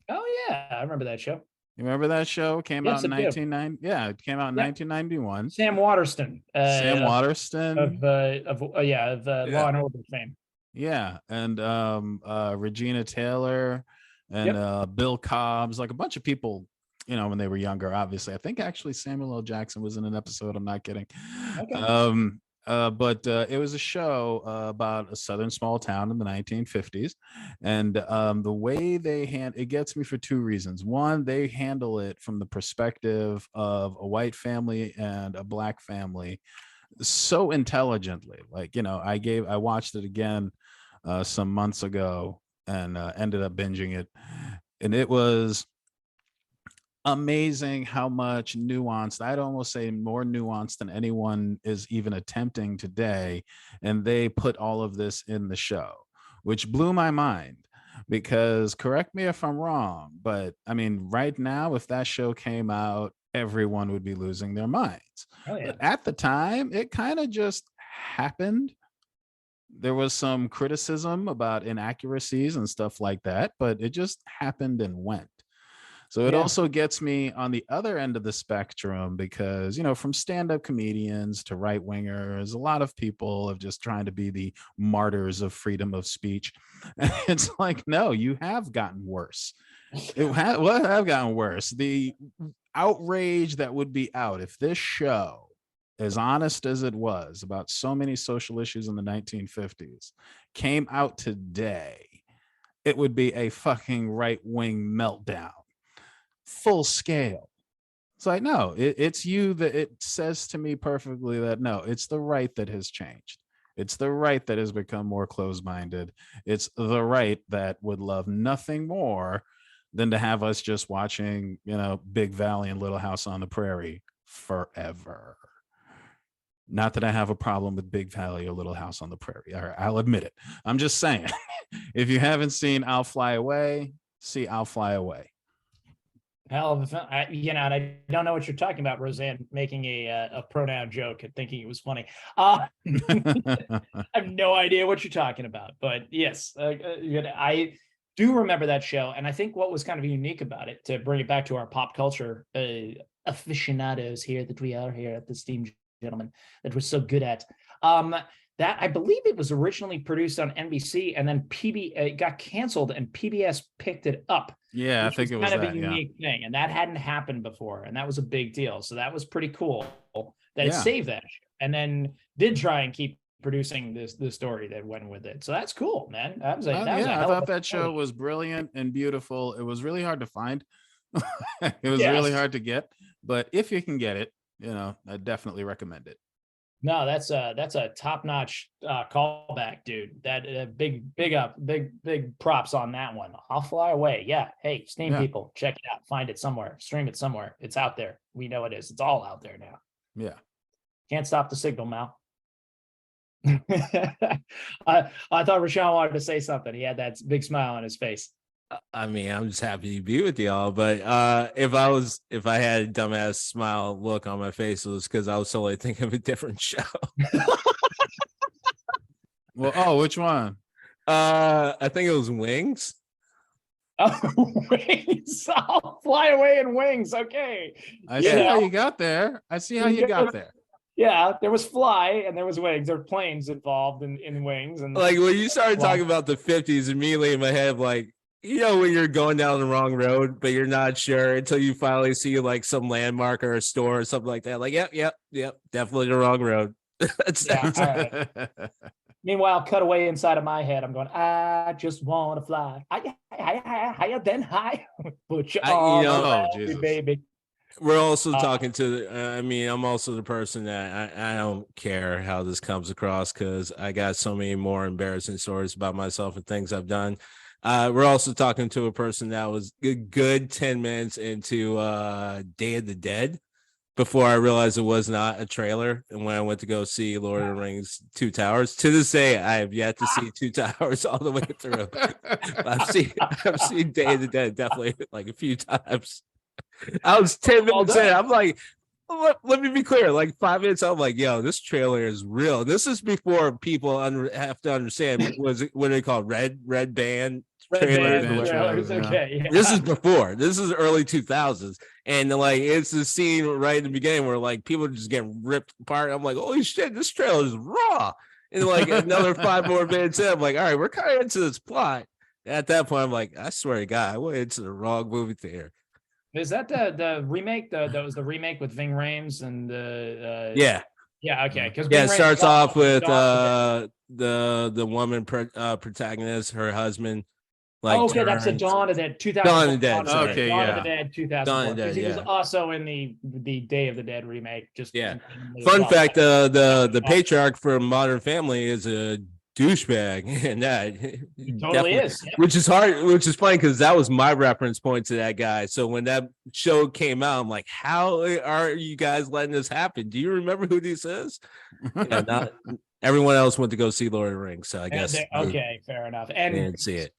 Oh yeah, I remember that show. You remember that show? Came out in 1990. Yeah, it came out in 1991. Sam Waterston. Sam Waterston of Law and Order fame. Yeah, and Regina Taylor and Bill Cobbs, like a bunch of people, when they were younger. Obviously, I think actually Samuel L. Jackson was in an episode. I'm not kidding. Okay. But it was a show about a southern small town in the 1950s, and the way they it gets me for two reasons. One, they handle it from the perspective of a white family and a black family so intelligently. Like, I watched it again some months ago and ended up binging it, and it was amazing how much nuanced, I'd almost say more nuanced than anyone is even attempting today. And they put all of this in the show, which blew my mind, because correct me if I'm wrong, but I mean, right now, if that show came out, everyone would be losing their minds. Oh, yeah. But at the time, it kind of just happened. There was some criticism about inaccuracies and stuff like that, but it just happened and went. So it also gets me on the other end of the spectrum, because, from stand-up comedians to right-wingers, a lot of people are just trying to be the martyrs of freedom of speech. And it's like, no, you have gotten worse. What have gotten worse? The outrage that would be out if this show as honest as it was about so many social issues in the 1950s, came out today, it would be a fucking right-wing meltdown, full scale. It's like, no, it's you that it says to me perfectly that no, it's the right that has changed. It's the right that has become more closed-minded. It's the right that would love nothing more than to have us just watching, Big Valley and Little House on the Prairie forever. Not that I have a problem with Big Valley or Little House on the Prairie. I'll admit it. I'm just saying, if you haven't seen I'll Fly Away, see I'll Fly Away. Hell of a film. And I don't know what you're talking about, Roseanne, making a pronoun joke and thinking it was funny. I have no idea what you're talking about, but yes, I do remember that show. And I think what was kind of unique about it, to bring it back to our pop culture aficionados here that we are here at the Steam Gentleman, that we're so good at, that I believe it was originally produced on NBC and then it got canceled and PBS picked it up. Yeah, I think it was kind of that, a unique thing, and that hadn't happened before, and that was a big deal. So that was pretty cool that it saved that, and then did try and keep producing the story that went with it. So that's cool, man. I thought that show was brilliant and beautiful. It was really hard to find. It was really hard to get, but if you can get it, I definitely recommend it. No, that's a top-notch callback, dude. That big props on that one. I'll Fly Away. Yeah. Hey, Steam people, check it out. Find it somewhere. Stream it somewhere. It's out there. We know it is. It's all out there now. Yeah. Can't stop the signal, Mal. I thought RaShaun wanted to say something. He had that big smile on his face. I mean, I'm just happy to be with y'all. But if I had a dumbass smile look on my face, it was because I was totally thinking of a different show. Well, which one? I think it was Wings. Oh, Wings! I'll Fly Away in Wings. Okay. I see how you got there. Yeah, there was Fly and there was Wings. There were planes involved in Wings, and like when you started talking about the 50s, immediately in my head, like, when you're going down the wrong road, but you're not sure until you finally see like some landmark or a store or something like that. Like, yep, definitely the wrong road. Right. Meanwhile, cut away inside of my head. I'm going, I just want to fly higher than high. Put your arm around me, baby. We're also talking to, I'm also the person that I don't care how this comes across, because I got so many more embarrassing stories about myself and things I've done. We're also talking to a person that was a good 10 minutes into Day of the Dead before I realized it was not a trailer. And when I went to go see Lord of the Rings 2 Towers, to this day, I have yet to see 2 Towers all the way through. I've seen Day of the Dead definitely like a few times. I was 10 minutes in. I'm like, let me be clear. Like 5 minutes, I'm like, yo, this trailer is real. This is before people have to understand what they call red band trailers. Okay, yeah. This is before. This is early 2000s, and like it's the scene right in the beginning where like people just get ripped apart. I'm like, holy shit, this trailer is raw. And like another 5 more minutes in, I'm like, all right, we're kind of into this plot. At that point, I'm like, I swear to God, I went into the wrong movie theater. Is that the remake? That was the remake with Ving Rhames and the Yeah, okay. Because it starts off with the woman protagonist, her husband. Like that's the Dawn of the Dead 2000. Dawn of the Dead. Okay, Dawn of the Dead 2004. Because he was also in the Day of the Dead remake. Fun fact: the patriarch from Modern Family is a douchebag, and that he totally is. Yeah. Which is funny because that was my reference point to that guy. So when that show came out, I'm like, how are you guys letting this happen? Do you remember who this is? Not everyone else went to go see Lord of the Rings, so I guess fair enough. And they didn't see it.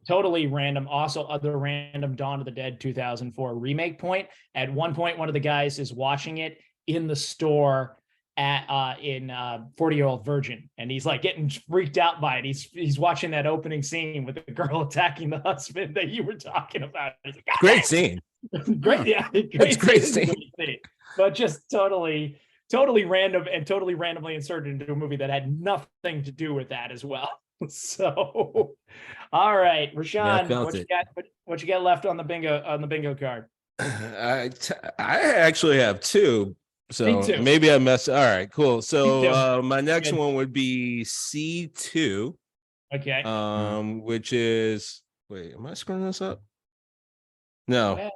Totally random. Also, other random Dawn of the Dead 2004 remake point. At one point, one of the guys is watching it in the store in 40-Year-Old Virgin, and he's like getting freaked out by it. He's watching that opening scene with the girl attacking the husband that you were talking about. He's like, great scene. Great, yeah, great scene. But just totally random and totally randomly inserted into a movie that had nothing to do with that as well. So, all right, RaShaun, what you got left on the bingo card? I actually have 2. So too. maybe I messed. All right, cool. So my next Good. one would be C2. Okay. Which is wait, am I screwing this up? No. Well,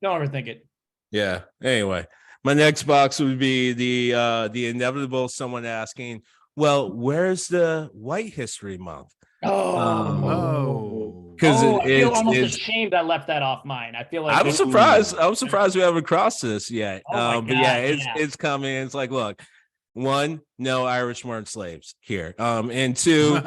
don't overthink it. Yeah. Anyway, my next box would be the inevitable someone asking, well, where's the White History Month? Because I feel almost it's ashamed I left that off mine. I feel like I'm surprised. I'm surprised we haven't crossed this yet. Oh my But yeah, God, it's coming. It's like, look, one, no Irish weren't slaves here. And two,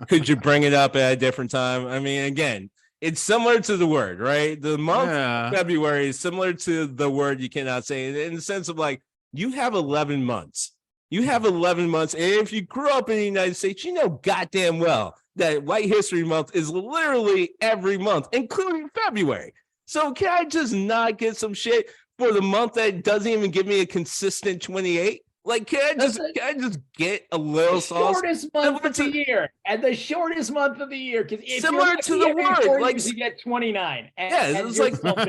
could you bring it up at a different time? I mean, again, it's similar to the word, right? The month February is similar to the word you cannot say in the sense of like, you have 11 months. You have 11 months. And if you grew up in the United States, you know goddamn well that White History Month is literally every month, including February. So can I just not get some shit for the month that doesn't even give me a consistent 28? Like, can I just get a little sauce? Shortest month of the year, and the shortest month of the year, because similar to the word, like you get 29. It's like about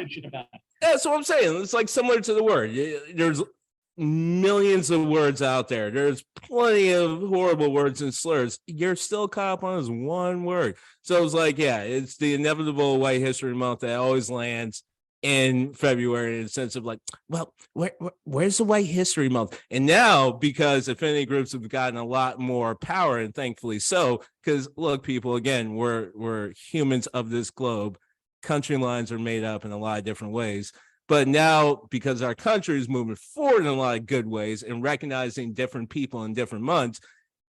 that's what I'm saying. It's like similar to the word. There's millions of words out there. There's plenty of horrible words and slurs. You're still caught up on this one word. So it's like, yeah, it's the inevitable White History Month that always lands in February in the sense of like, well, where's the White History Month? And now, because affinity groups have gotten a lot more power, and thankfully so, because look, people, again, we're humans of this globe. Country lines are made up in a lot of different ways. But now, because our country is moving forward in a lot of good ways and recognizing different people in different months,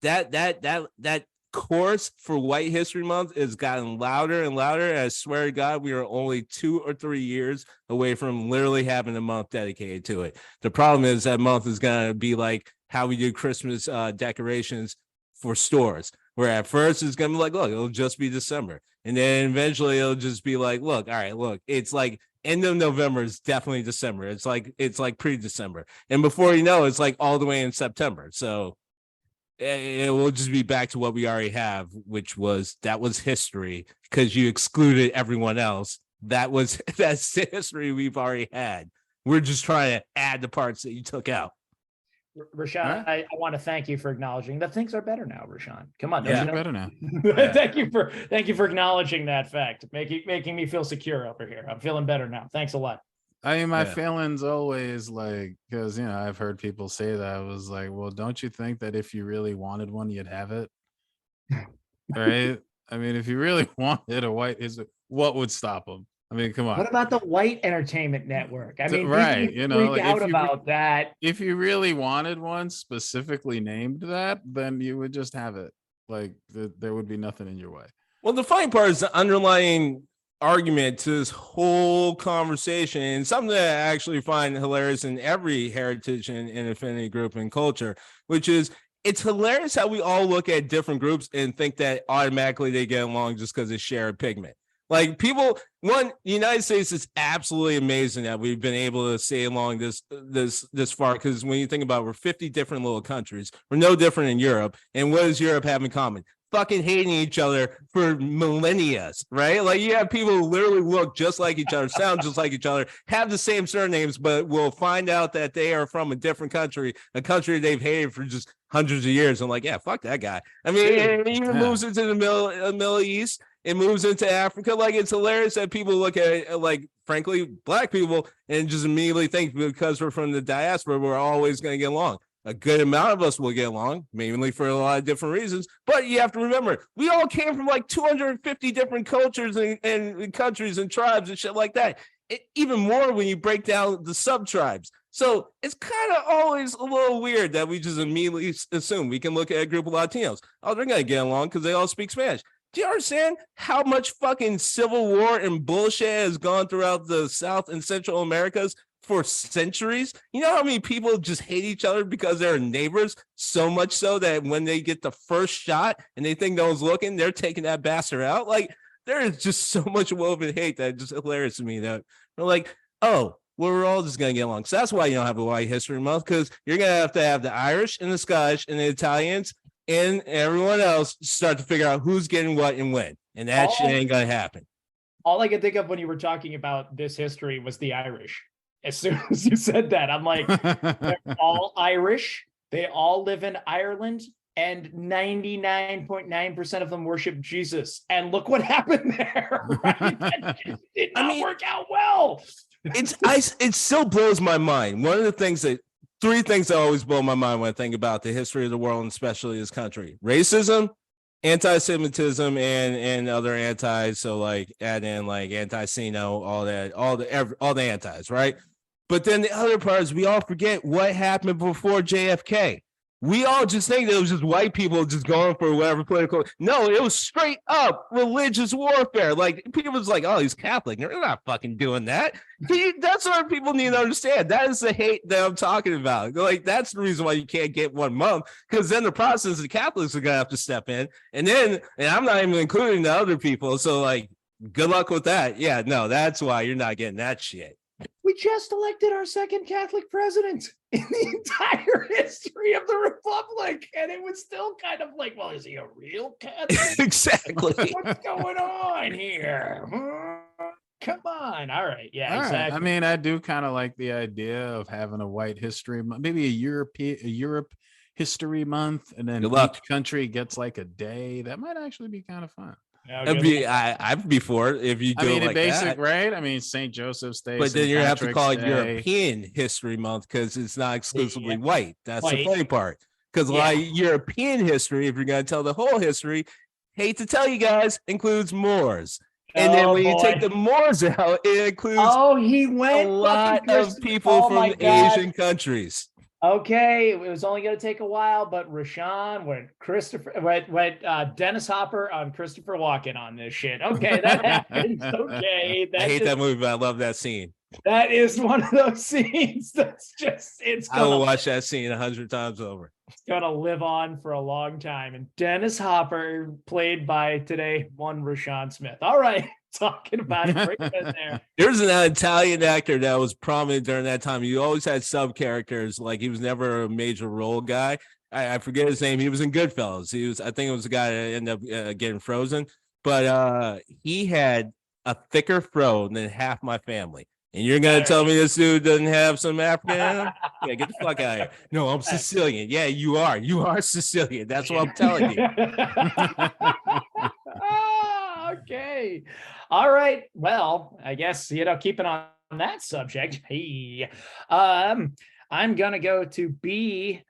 that course for White History Month has gotten louder and louder. And I swear to God, we are only 2 or 3 years away from literally having a month dedicated to it. The problem is that month is going to be like how we do Christmas decorations for stores, where at first it's going to be like, look, it'll just be December. And then eventually it'll just be like, look, all right, look, it's like end of November is definitely December. It's like pre-December. And before you know, it's like all the way in September. So it will just be back to what we already have, which was history, because you excluded everyone else. That's history we've already had. We're just trying to add the parts that you took out. RaShaun, I want to thank you for acknowledging that things are better now, RaShaun. Come on, things are better now. Thank you for acknowledging that fact, making me feel secure over here. I'm feeling better now. Thanks a lot. I mean, my feelings always like, because I've heard people say that. I was like, well, don't you think that if you really wanted one, you'd have it? Right? I mean, if you really wanted a white, what would stop them? I mean, come on. What about the White Entertainment Network? I mean, right? Freak out about that. If you really wanted one specifically named that, then you would just have it. Like there would be nothing in your way. Well, the funny part is the underlying argument to this whole conversation, and something that I actually find hilarious in every heritage and affinity group and culture, which is it's hilarious how we all look at different groups and think that automatically they get along just because they share a pigment. Like people, the United States is absolutely amazing that we've been able to stay along this far. Because when you think about it, we're 50 different little countries. We're no different in Europe. And what does Europe have in common? Fucking hating each other for millennia, right? Like you have people who literally look just like each other, sound just like each other, have the same surnames, but will find out that they are from a different country, a country they've hated for just hundreds of years. I'm like, yeah, fuck that guy. I mean, it even moves into the Middle East. It moves into Africa. Like, it's hilarious that people look at it, like, frankly, black people, and just immediately think because we're from the diaspora, we're always going to get along. A good amount of us will get along, mainly for a lot of different reasons. But you have to remember, we all came from like 250 different cultures and countries and tribes and shit like that. Even more when you break down the sub-tribes. So it's kind of always a little weird that we just immediately assume we can look at a group of Latinos. Oh, they're going to get along because they all speak Spanish. Do you understand how much fucking civil war and bullshit has gone throughout the South and Central Americas for centuries? You know how many people just hate each other because they're neighbors? So much so that when they get the first shot and they think no one's looking, they're taking that bastard out. Like, there is just so much woven hate that it's just hilarious to me that we're like, oh, well, we're all just going to get along. So that's why you don't have a White History Month, because you're going to have the Irish and the Scottish and the Italians and everyone else start to figure out who's getting what and when. And that shit ain't going to happen. All I could think of when you were talking about this history was the Irish. As soon as you said that, I'm like, they're all Irish. They all live in Ireland, and 99.9% of them worship Jesus. And look what happened there. Right? That just did not work out well. It still blows my mind. One of the things three things that always blow my mind when I think about the history of the world, and especially this country: racism, anti-Semitism, and other antis. So like add in like anti-Sino, all the antis, right? But then the other part is we all forget what happened before JFK. We all just think that it was just white people just going for whatever political. No, it was straight up religious warfare. Like people was like, "Oh, he's Catholic." They're not fucking doing that. That's what people need to understand. That is the hate that I'm talking about. Like that's the reason why you can't get 1 month, because then the process the Catholics are gonna have to step in, and I'm not even including the other people. So like, good luck with that. Yeah, no, that's why you're not getting that shit. We just elected our second Catholic president in the entire history of the Republic. And it was still kind of like, well, is he a real Catholic? Exactly. What's going on here? Come on. All right. Yeah, all exactly. Right. I mean, I do kind of like the idea of having a white history, maybe a Europe history month, and then each country gets like a day. That might actually be kind of fun. I'd be for it if you do it like basic, that. right? I mean, St. Joseph's Day, but then you have to call it Day. European History Month because it's not exclusively white. That's the funny part. Because like European history, if you're going to tell the whole history, hate to tell you guys, includes Moors. And then when you take the Moors out, it includes a lot of people from Asian countries. Okay, it was only going to take a while, but RaShaun went Dennis Hopper on Christopher Walken on this shit. Okay, that happens. Okay, I hate that movie, but I love that scene. That is one of those scenes that's just I will watch that scene 100 times over. It's gonna live on for a long time. And Dennis Hopper, played by today one RaShaun Smith. All right. Talking about it right there. There's an Italian actor that was prominent during that time. He always had sub characters, like he was never a major role guy. I forget his name. He was in Goodfellas. I think it was the guy that ended up getting frozen, but he had a thicker fro than half my family. And you're gonna tell me this dude doesn't have some African? Yeah, get the fuck out of here. No, I'm Sicilian. Yeah, you are. You are Sicilian. That's what I'm telling you. Okay. All right. Well, I guess, keeping on that subject, I'm going to go to B3.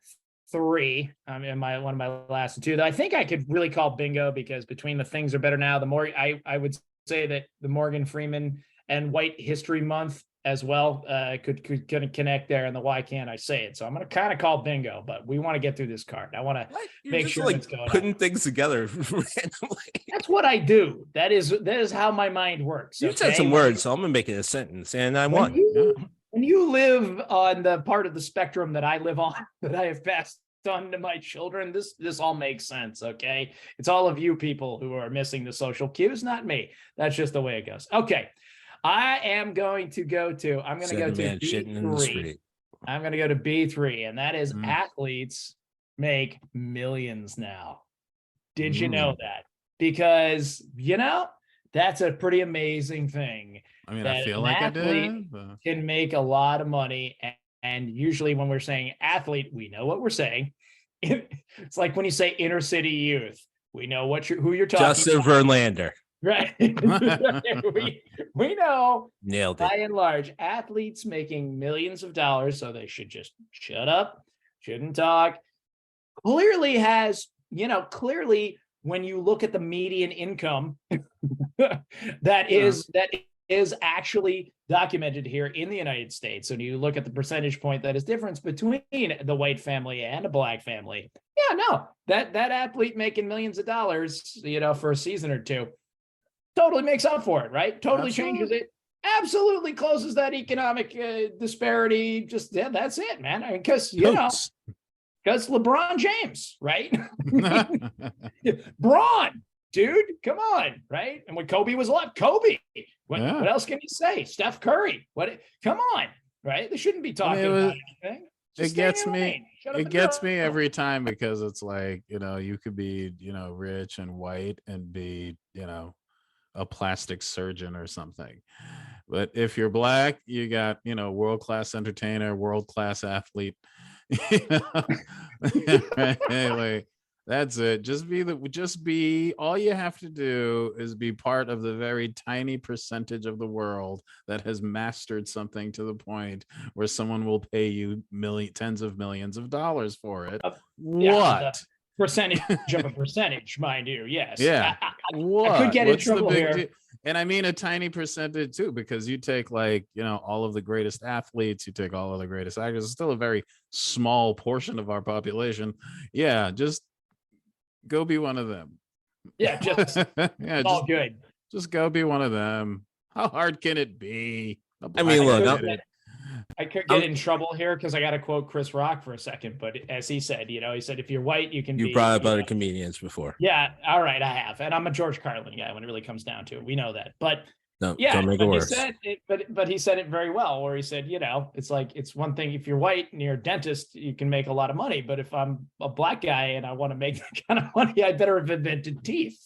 In one of my last two that I think I could really call bingo, because between the things are better now, the more I would say that the Morgan Freeman and White History Month as well could connect there, and the why can't I say it? So I'm going to kind of call bingo, but we want to get through this card. I want to make sure it's going putting things together randomly. That's what I do. That is how my mind works. You said some words, so I'm going to make it a sentence, and I won. When you live on the part of the spectrum that I live on, that I have passed on to my children, this all makes sense. Okay, it's all of you people who are missing the social cues, not me. That's just the way it goes. Okay. I'm going to go to B3. I'm going to go to B3, and that is athletes make millions now. Did you know that? Because, that's a pretty amazing thing. I mean, I feel like I did. Can make a lot of money. And usually when we're saying athlete, we know what we're saying. It's like when you say inner city youth, we know who you're talking about. Justin Verlander. Right. we know. Nailed it. By and large, athletes making millions of dollars, so they should just shut up, shouldn't talk. Clearly when you look at the median income that is actually documented here in the United States, and you look at the percentage point that is difference between the white family and a black family. Yeah, no, that athlete making millions of dollars, for a season or two, totally makes up for it, right? Totally changes it. Absolutely closes that economic disparity. Just, that's it, man. I mean, because LeBron James, right? Braun, dude, come on, right? And when Kobe was alive, Kobe. What else can you say? Steph Curry. Come on, right? They shouldn't be talking about anything. It gets me every time, because it's like, you could be, rich and white and be, a plastic surgeon or something. But if you're black, you got, world-class entertainer, world-class athlete. You know? Right? Like, that's it. Just be, all you have to do is be part of the very tiny percentage of the world that has mastered something to the point where someone will pay you tens of millions of dollars for it. What? Percentage of a percentage, mind you. Yes. Yeah. I could get in trouble here. And I mean a tiny percentage too, because you take all of the greatest athletes, you take all of the greatest actors, it's still a very small portion of our population. Yeah, just go be one of them. Yeah, just yeah, all good. Just go be one of them. How hard can it be? I mean, look, I could get in trouble here because I got to quote Chris Rock for a second. But as he said, he said, if you're white, you can be. You brought up other comedians before. Yeah. All right. I have. And I'm a George Carlin guy when it really comes down to it. We know that. But no, yeah, don't make it worse. But he said it very well, where he said, it's like, it's one thing if you're white and you're a dentist, you can make a lot of money. But if I'm a black guy and I want to make that kind of money, I better have invented teeth.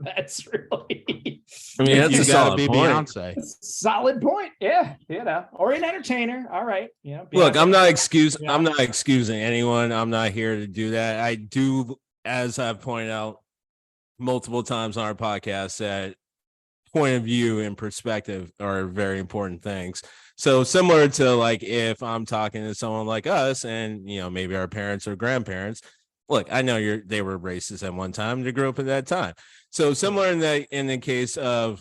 That's really. I mean, that's a solid point. Beyonce. Solid point. Yeah, or an entertainer. All right. Look, I'm not excusing anyone. I'm not here to do that. I do, as I've pointed out multiple times on our podcast, that point of view and perspective are very important things. So similar to like if I'm talking to someone like us and maybe our parents or grandparents, look, I know they were racist at one time. They grew up at that time. So similar in the case of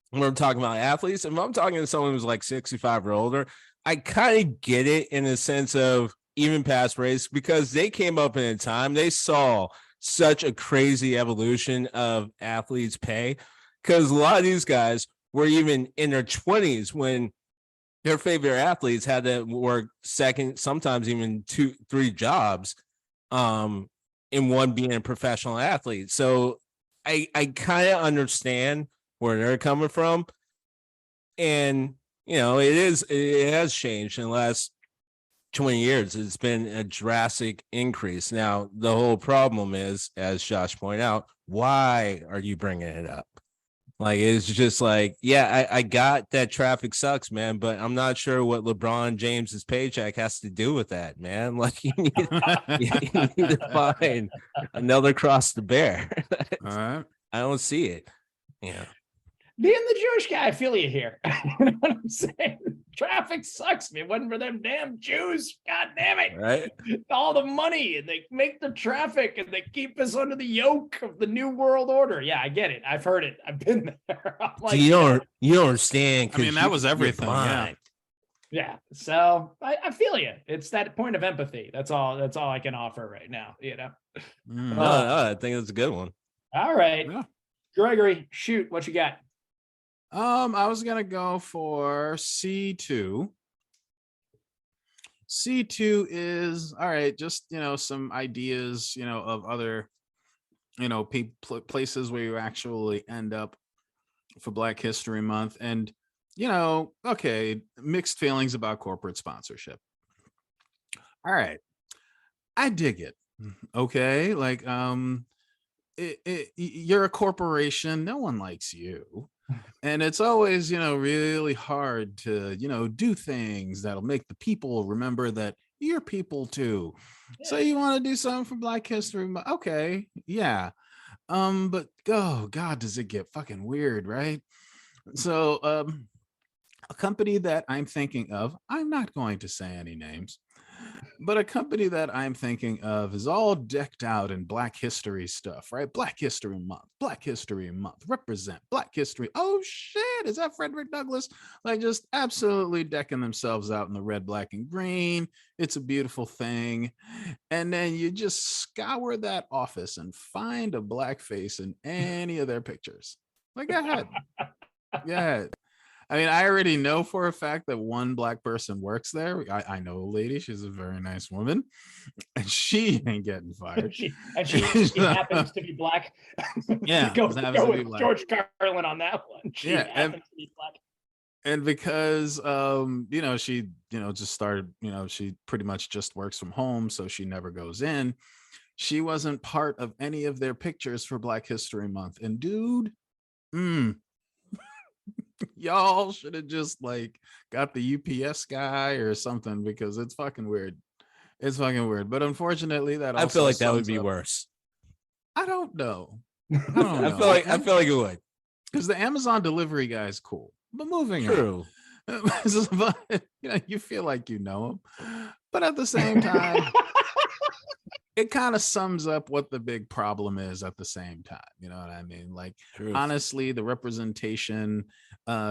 when we're talking about athletes, if I'm talking to someone who's like 65 or older, I kind of get it in the sense of even past race, because they came up in a time they saw such a crazy evolution of athletes' pay. Because a lot of these guys were even in their 20s when their favorite athletes had to work second, sometimes even 2-3 jobs, in one being a professional athlete. So I kind of understand where they're coming from. And, it has changed in the last 20 years. It's been a drastic increase. Now, the whole problem is, as Josh pointed out, why are you bringing it up? Like, it's just like, yeah, I got that traffic sucks, man, but I'm not sure what LeBron James's paycheck has to do with that, man. Like, you need to find another cross to bear. All right. I don't see it. Yeah. Being the Jewish guy, I feel you here. You know what I'm saying? Traffic sucks. If it wasn't for them damn Jews, god damn it. Right. All the money, and they make the traffic, and they keep us under the yoke of the new world order. Yeah, I get it. I've heard it. I've been there. I'm like, so you don't understand. I mean, that was everything. Yeah. So I feel you. It's that point of empathy. That's all I can offer right now. I think it's a good one. All right. Yeah. Gregory, shoot, what you got? I was gonna go for C2. C2 is all right. Just some ideas, of other, places where you actually end up for Black History Month, and okay, mixed feelings about corporate sponsorship. All right, I dig it. Okay, like you're a corporation. No one likes you. And it's always, really hard to, do things that'll make the people remember that you're people too. Yeah. So you want to do something for Black History Month? Okay, yeah. But oh God, does it get fucking weird, right? So a company that I'm thinking of, I'm not going to say any names, but a company that I'm thinking of is all decked out in Black history stuff, right? Black History Month, represent Black history. Oh shit, is that Frederick Douglass? Like, just absolutely decking themselves out in the red, black, and green. It's a beautiful thing. And then you just scour that office and find a Black face in any of their pictures. Like, go ahead. Yeah. I mean, I already know for a fact that one Black person works there. I know a lady. She's a very nice woman, and she ain't getting fired. she happens to be Black. Yeah, go with Black. George Carlin on that one. She happens to be Black. And because she just started, she pretty much just works from home, so she never goes in. She wasn't part of any of their pictures for Black History Month. And dude, Y'all should have just like got the UPS guy or something, because it's fucking weird. It's fucking weird. But unfortunately, that also I feel like that would sums be up- worse. I don't know. I don't know. I feel like it would. Because the Amazon delivery guy is cool. But moving on. True. You feel like you know him, but at the same time, it kind of sums up what the big problem is at the same time. You know what I mean? Like, True. honestly, the representation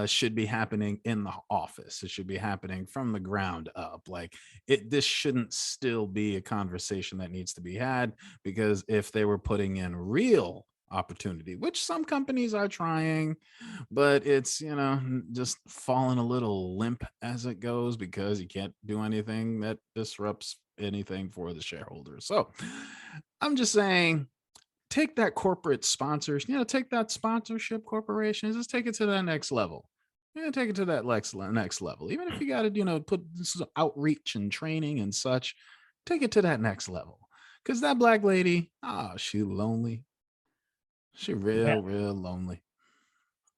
should be happening in the office. It should be happening from the ground up. Like, this shouldn't still be a conversation that needs to be had, because if they were putting in real opportunity, which some companies are trying, but it's, just falling a little limp as it goes, because you can't do anything that disrupts anything for the shareholders. So I'm just saying, take that corporate sponsors, take that sponsorship corporation, just take it to that next level. Take it to that next level. Even if you got to, put this outreach and training and such, take it to that next level. Because that black lady, she lonely. She real lonely.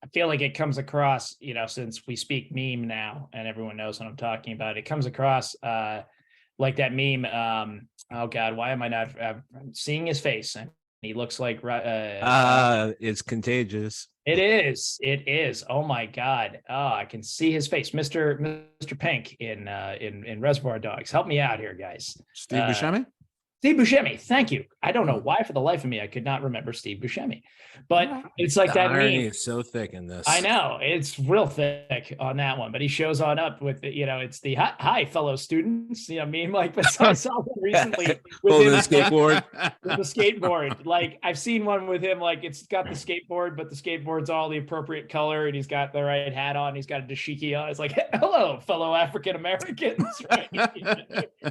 I feel like it comes across, since we speak meme now and everyone knows what I'm talking about, it comes across like that meme. Oh God, why am I not seeing his face? And he looks like it's contagious. It is. Oh my God. Oh, I can see his face. Mr. Pink in Reservoir Dogs. Help me out here, guys. Steve Buscemi? Steve Buscemi, thank you. I don't know why, for the life of me, I could not remember Steve Buscemi, but it's like The that irony meme. is so thick in this. I know it's real thick on that one, but he shows on up with it's the hi fellow students, meme like this. I saw one recently with Holding him a skateboard. with the skateboard. Like, I've seen one with him, like it's got the skateboard, but the skateboard's all the appropriate color, and he's got the right hat on. He's got a dashiki on. It's like, hello, fellow African Americans. Right?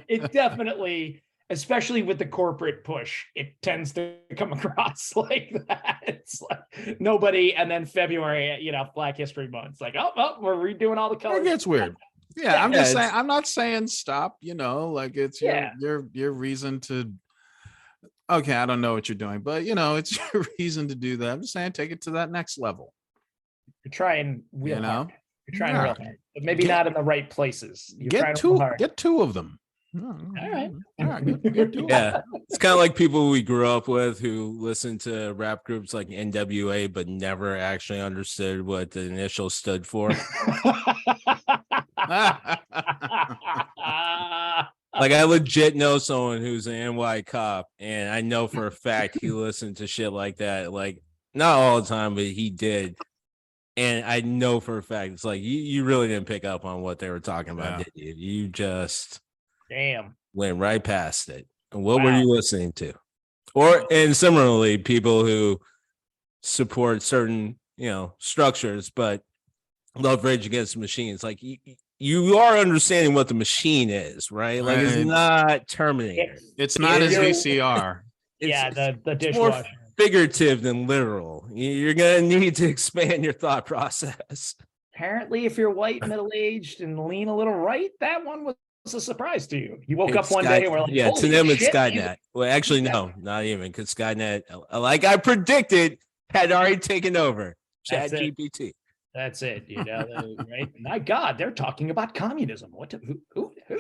It definitely, especially with the corporate push, it tends to come across like that. It's like nobody, and then February, Black History Month. It's like, oh, we're redoing all the colors. It gets weird. Yeah, I'm just saying. I'm not saying stop. Like it's your reason to. Okay, I don't know what you're doing, but it's your reason to do that. I'm just saying, take it to that next level. You're trying real hard. You're trying real hard, but maybe not in the right places. Get two of them. All right. Yeah, it's kind of like people we grew up with who listened to rap groups like NWA but never actually understood what the initials stood for. Like, I legit know someone who's an NY cop, and I know for a fact he listened to shit like that. Like, not all the time, but he did. And I know for a fact, it's like, you really didn't pick up on what they were talking about, did you? You just went right past it. And what were you listening to? And similarly, people who support certain, structures, but love Rage Against the Machine. It's like, you are understanding what the machine is, right? Like, it's not Terminator. It's not his VCR. The dishwasher. More figurative than literal. You're gonna need to expand your thought process. Apparently, if you're white, middle-aged, and lean a little right, that one was a surprise to you. You woke up one day and were like, to them it's Skynet. Well, actually, no, not even, because Skynet, like I predicted, had already taken over ChatGPT. That's it, right? My God, they're talking about communism.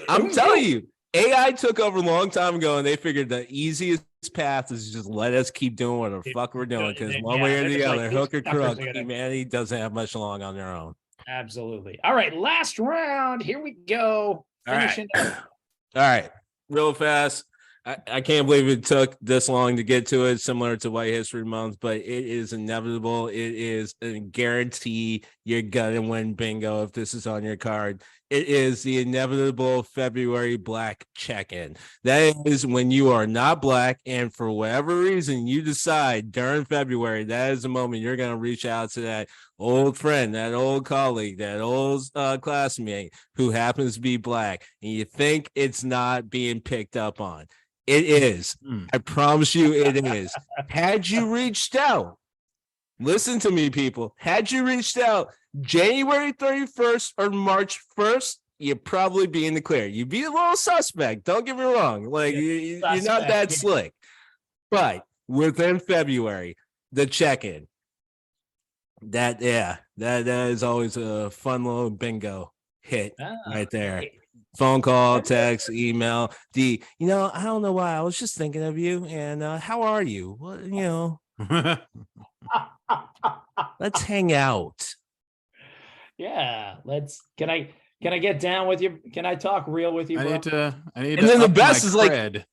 I'm telling you, AI took over a long time ago, and they figured the easiest path is just let us keep doing what the fuck we're doing, because one way or the other, hook or crook, humanity doesn't have much long on their own. Absolutely. All right, last round. Here we go. All right, real fast. I can't believe it took this long to get to it, similar to White History Month, but it is inevitable. It is a guarantee you're gonna win bingo if this is on your card. It is the inevitable February Black check-in. That is when you are not Black, and for whatever reason you decide during February, that is the moment you're gonna reach out to that old friend, that old colleague, that old classmate who happens to be Black, and you think it's not being picked up on. It is. I promise you it is. Had you reached out, listen to me, people. Had you reached out January 31st or March 1st, you'd probably be in the clear. You'd be a little suspect. Don't get me wrong. Like, you're not that slick. But within February, the check-in, That is always a fun little bingo hit right there. Hey, Phone call, text, email. I don't know why. I was just thinking of you. And how are you? Well, let's hang out. yeah, can I get down with you? Can I talk real with you, I bro? need to And then the up best my is like cred.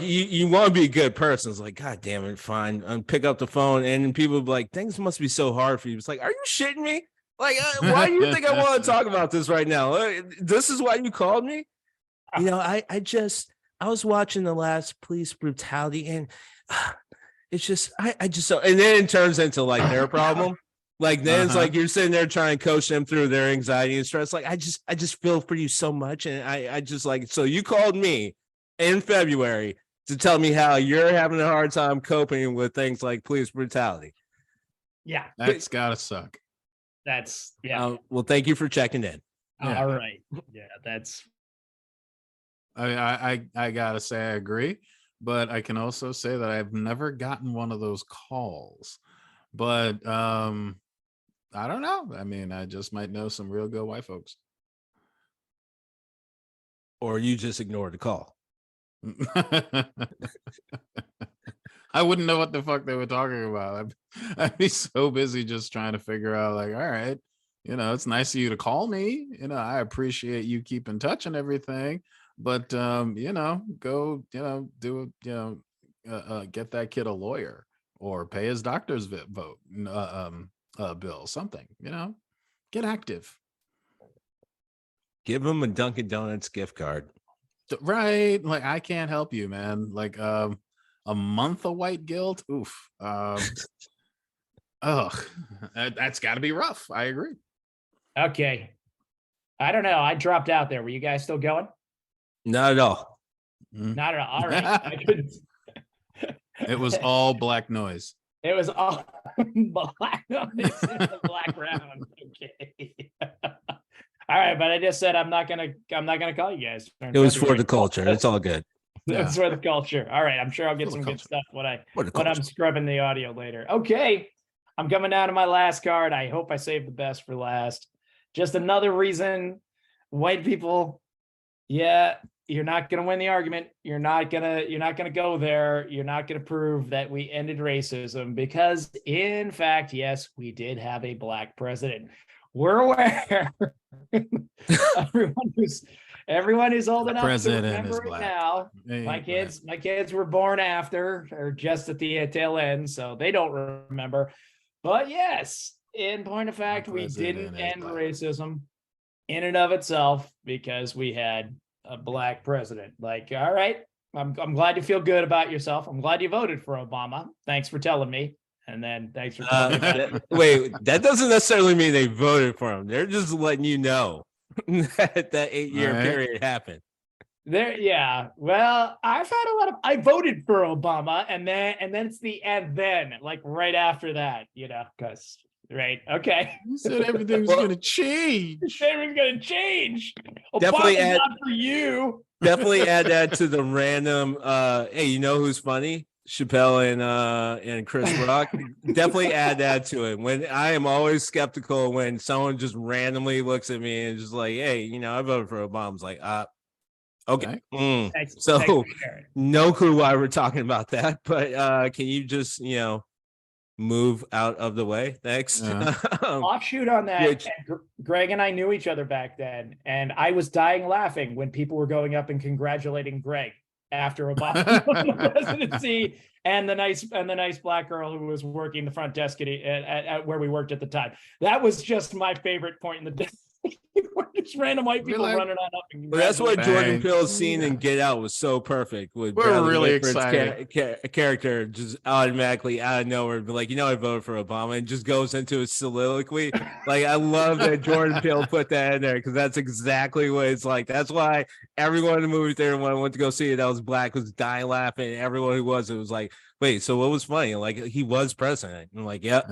you want to be a good person. It's like, God damn it, fine. And pick up the phone, and people be like, things must be so hard for you. It's like, are you shitting me? Like, why do you think I want to talk about this right now? This is why you called me? I was watching the last police brutality, and it's just, I just, and then it turns into like their problem. Like then it's like you're sitting there trying to coach them through their anxiety and stress. Like, I just feel for you so much. And I just like, so you called me in February to tell me how you're having a hard time coping with things like police brutality. Yeah. That's gotta suck. That's well, thank you for checking in. Yeah. All right. Yeah, that's I gotta say I agree, but I can also say that I've never gotten one of those calls. But I don't know. I mean, I just might know some real good white folks. Or you just ignored the call. I wouldn't know what the fuck they were talking about. I'd be so busy just trying to figure out, like, all right, it's nice of you to call me. I appreciate you keep in touch and everything. But go, do get that kid a lawyer or pay his doctor's bill, something. Get active. Give him a Dunkin' Donuts gift card. Right, like I can't help you, man. Like a month of white guilt. Oof. That's got to be rough. I agree. okay. I don't know. I dropped out there. Were you guys still going? Not at all. Not at all. All right. I couldn't. It was all black noise. It was all black noise in the black round. Okay. All right, but I just said I'm not gonna call you guys. It was for the culture. It's all good. It's for the culture. All right, I'm sure I'll get some good stuff when I'm scrubbing the audio later. Okay, I'm coming down to my last card. I hope I saved the best for last. Just another reason white people, yeah, you're not gonna win the argument. You're not gonna go there. You're not gonna prove that we ended racism because, in fact, yes, we did have a black president. We're aware. Everyone who's old enough to remember it now. My kids were born after or just at the tail end, so they don't remember. But yes, in point of fact, we didn't end racism in and of itself because we had a black president. Like, all right, I'm glad you feel good about yourself. I'm glad you voted for Obama. Thanks for telling me. And then thanks for telling me about it. Wait, that doesn't necessarily mean they voted for him. They're just letting you know that 8-year period happened. Yeah. Well, I've had a lot of. I voted for Obama, and then it's the and then like right after that, because right. Okay. You said everything was going to change. You said everything's going to change. Definitely Obama's not for you. Definitely add that to the random. Hey, you know who's funny? Chappelle and Chris Rock. Definitely add that to it. When I am always skeptical when someone just randomly looks at me and just like, hey, I voted for Obama. It's like, okay. So no clue why we're talking about that, but can you just move out of the way? Thanks. Offshoot on that. Greg and I knew each other back then, and I was dying laughing when people were going up and congratulating Greg after Obama won the presidency, and the nice black girl who was working the front desk at where we worked at the time. That was just my favorite point in the day. Just random white people running on up. And that's what Jordan Peele's scene in Get Out was so perfect. With we're really excited. Character just automatically out of nowhere be like, I voted for Obama, and just goes into a soliloquy. Like, I love that Jordan Peele put that in there because that's exactly what it's like. That's why everyone in the movie theater when I went to go see it that was black was dying laughing. And everyone who was, it was like, wait, so what was funny? Like, he was president. I'm like, yeah,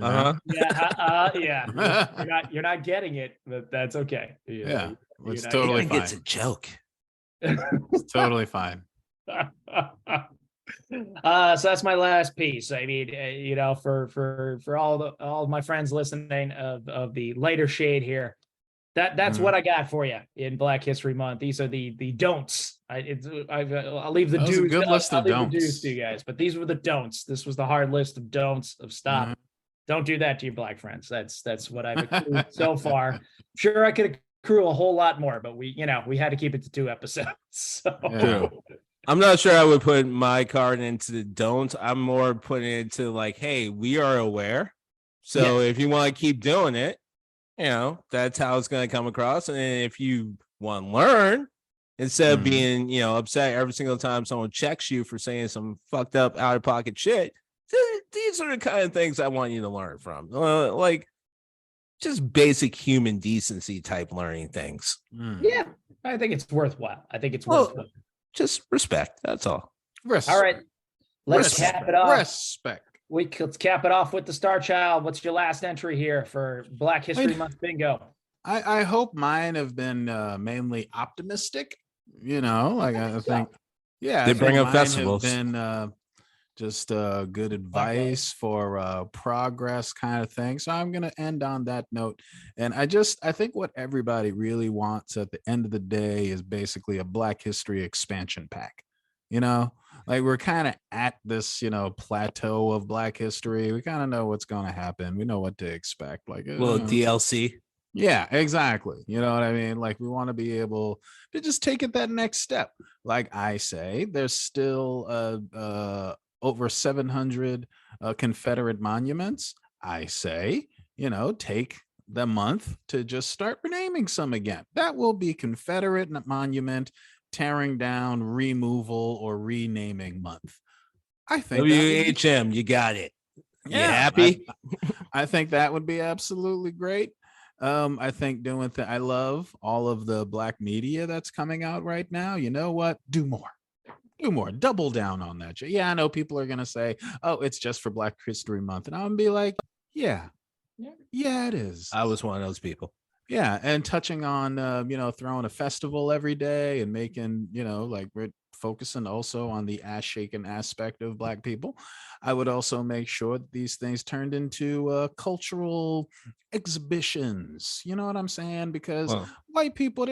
yeah. You're not getting it, but that's okay. It's totally fine. It's a joke. It's totally fine. So that's my last piece. I mean, for all of my friends listening of the lighter shade here, that's what I got for you in Black History Month. These are the don'ts. I'll leave the That was a do's. good list I'll of leave the don'ts. do's to you guys, but these were the don'ts. This was the hard list of don'ts of stop. Mhm. Don't do that to your black friends. That's what I've accrued so far. Sure, I could accrue a whole lot more, but we had to keep it to 2 episodes. So. Yeah. I'm not sure I would put my card into the don't. I'm more putting it into like, hey, we are aware. So Yes. if you want to keep doing it, that's how it's going to come across. And if you want to learn, instead of being, upset every single time someone checks you for saying some fucked up out of pocket shit, these are the kind of things I want you to learn from. Like just basic human decency type learning things. Yeah, I think it's worthwhile. Worthwhile. Just respect. That's all. Respect. All right, let's cap it off. Respect. Let's cap it off with the Star Child. What's your last entry here for Black History Month bingo? I hope mine have been mainly optimistic. I think, they bring up festivals. Been just good advice for progress kind of thing. So I'm gonna end on that note. And I think what everybody really wants at the end of the day is basically a Black History expansion pack. Like we're kind of at this, plateau of Black history. We kind of know what's going to happen. We know what to expect. Like DLC. Yeah, exactly. You know what I mean? Like we want to be able to just take it that next step. Like I say, there's still over 700 Confederate monuments. I say, take the month to just start renaming some again. That will be Confederate Monument Tearing Down, Removal, or Renaming Month. I think WHM, you got it. You happy? I think that would be absolutely great. I think I love all of the Black media that's coming out right now. You know what? Do more, double down on that. Yeah, I know people are going to say, oh, it's just for Black History Month. And I'm going to be like, yeah, it is. I was one of those people. Yeah. And touching on, throwing a festival every day and making, like we're focusing also on the ass shaking aspect of Black people. I would also make sure that these things turned into cultural exhibitions. You know what I'm saying? Because white people,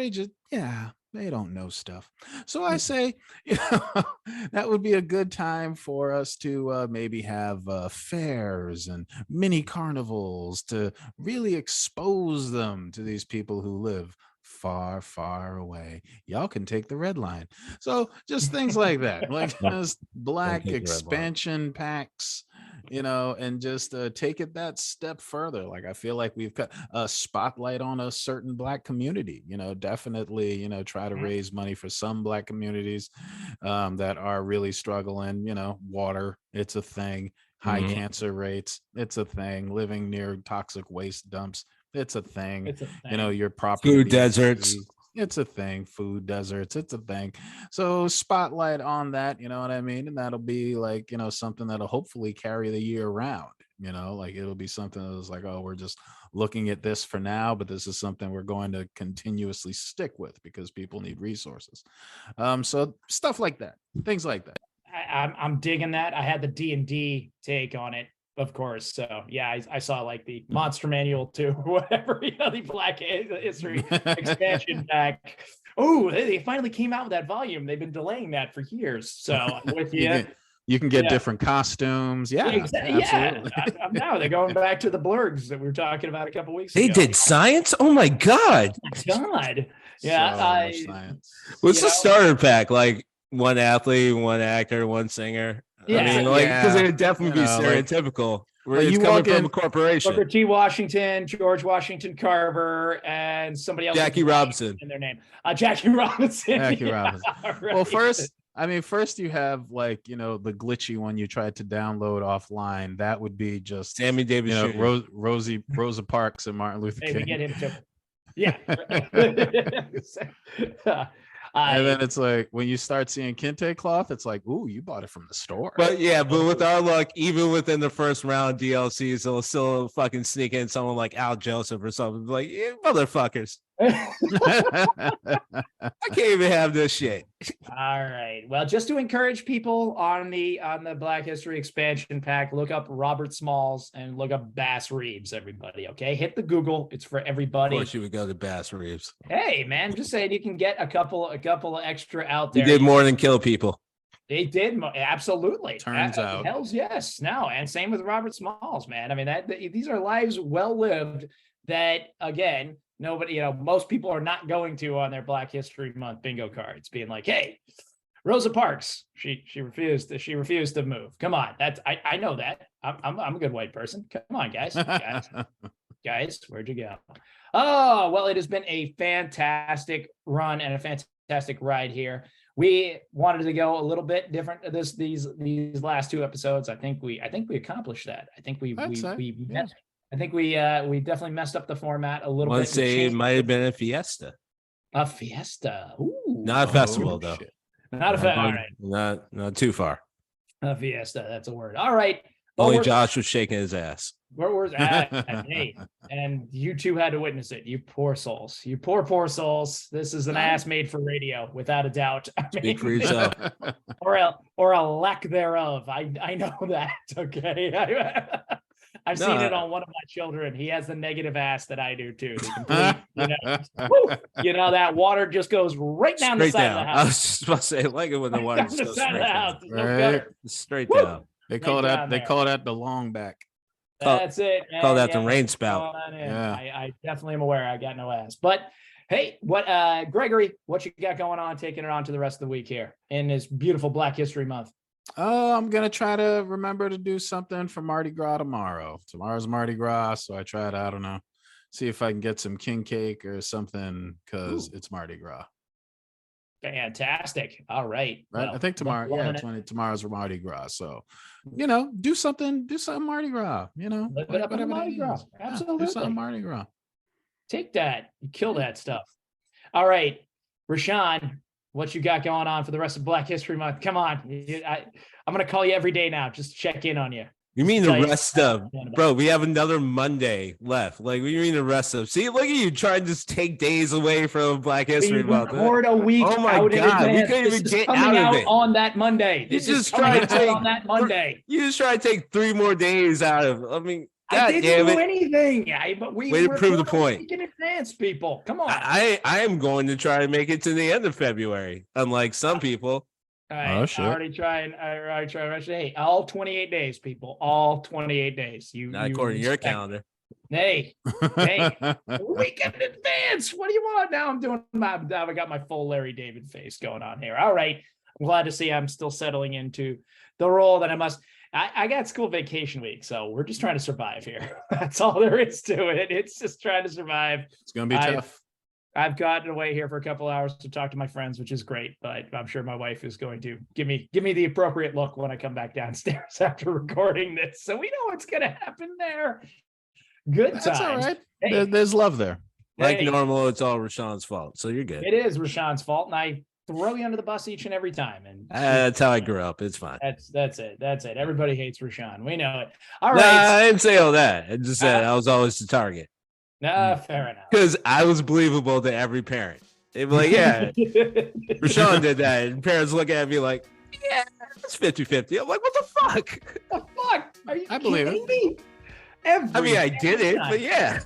they don't know stuff. So I say, that would be a good time for us to maybe have fairs and mini carnivals to really expose them to these people who live far, far away. Y'all can take the red line. So just things like that, like just Black expansion packs, and just take it that step further. Like I feel like we've got a spotlight on a certain Black community, definitely, try to raise money for some Black communities that are really struggling. Water, it's a thing. High cancer rates, it's a thing. Living near toxic waste dumps, it's a thing. Your property, food deserts, it's a thing. Food deserts, it's a thing. So spotlight on that, you know what I mean? And that'll be like, something that'll hopefully carry the year round. Like it'll be something that's like, oh, we're just looking at this for now, but this is something we're going to continuously stick with because people need resources. So stuff like that, things like that. I'm digging that. I had the D&D take on it, of course. So yeah, I saw like the Monster Manual too, or whatever, the Black History expansion pack. Oh, they finally came out with that volume. They've been delaying that for years. So I'm with you. You can get different costumes. Yeah, exactly. Yeah. Now they're going back to the blurgs that we were talking about a couple weeks ago. They did science? Oh my God. Yeah. Science. What's the starter pack? Like one athlete, one actor, one singer. Yeah. I mean, because it would definitely be stereotypical. Where it's coming from a corporation. Booker T. Washington, George Washington Carver, and somebody else. Jackie Robinson. In their name. Jackie Robinson. Robinson. Right. Well, first you have like, the glitchy one you tried to download offline. That would be just Sammy Davis, Rosa Parks and Martin Luther King. We get him too. Yeah. And then it's like when you start seeing kente cloth, it's like, ooh, you bought it from the store. But with our luck, even within the first round DLCs, they'll still fucking sneak in someone like Al Joseph or something. Like, motherfuckers. I can't even have this shit. All right. Well, just to encourage people on the Black History expansion pack, look up Robert Smalls and look up Bass Reeves, everybody. Okay. Hit the Google. It's for everybody. Of course you would go to Bass Reeves. Hey, man, just saying you can get a couple of extra out there. He did more than kill people. They did. Absolutely. Turns out. Hells yes. No. And same with Robert Smalls, man. I mean, these are lives well lived that, again, nobody, most people are not going to on their Black History Month bingo cards, being like, hey, Rosa Parks, she refused to move. Come on. I know that. I'm a good white person. Come on, guys. Guys, where'd you go? Oh, well, it has been a fantastic run and a fantastic ride here. We wanted to go a little bit different these last two episodes. I think we accomplished that. I think we definitely messed up the format a little bit. Let's say it might have been a fiesta. A fiesta. Ooh. Not a festival, though. Shit. Not a festival. All right. Not too far. A fiesta. That's a word. All right. Only Josh was shaking his ass. Where's hey, and you two had to witness it. You poor souls. You poor souls. This is an ass made for radio, without a doubt. Speak for yourself. or a lack thereof. I know that. Okay. I've seen it on one of my children. He has the negative ass that I do too. That water just goes right down the side of the house. I was just about to say, I like it when the water just goes straight down. Right. Straight down. They call that the long back. That's it. Man. Call that the rain spout. Yeah. I definitely am aware. I got no ass. But hey, Gregory, what you got going on, taking it on to the rest of the week here in this beautiful Black History Month? Oh, I'm going to try to remember to do something for Mardi Gras tomorrow. Tomorrow's Mardi Gras, so I try to, I don't know, see if I can get some king cake or something because it's Mardi Gras. Fantastic. All right. Right. Well, I think tomorrow, tomorrow's Mardi Gras. So, do something Mardi Gras, Live it up in Mardi Gras. Absolutely. Do something Mardi Gras. Take that. You kill that stuff. All right. RaShaun, what you got going on for the rest of Black History Month? Come on. I'm going to call you every day now. Just check in on you. You mean the rest of, bro, we have another Monday left. Like, what do you mean the rest of? See, look at you trying to just take days away from Black History Month. Record a week. Oh my God. We couldn't even get out of it. On that Monday. This is coming out on that Monday. You just try to take 3 more days out of, God I didn't do anything. But way to prove the point. In advance, people. Come on. I am going to try to make it to the end of February, unlike some people. All right. Shit. I already tried. Hey, all 28 days, people. All 28 days. Not according to your calendar. Hey, a week in advance. What do you want? Now I got my full Larry David face going on here. All right. I'm glad to see I'm still settling into the role that I must. I got school vacation week, so we're just trying to survive here. That's all there is to it. It's just trying to survive. It's going to be tough. I've gotten away here for a couple hours to talk to my friends, which is great, but I'm sure my wife is going to give me the appropriate look when I come back downstairs after recording this. So we know what's going to happen there. Good times. That's all right. Hey. There's love there. Like normal, it's all RaShaun's fault, so you're good. It is RaShaun's fault, and I throw you under the bus each and every time. And that's how I grew up. It's fine. That's it. Everybody hates RaShaun. We know it. All right. right. I didn't say all that. I just said I was always the target. No, fair enough. Because I was believable to every parent. They'd be like, yeah, RaShaun did that. And parents look at me like, yeah, it's 50-50. I'm like, what the fuck? The fuck? Are you I believe kidding it. me? I did it, but yeah.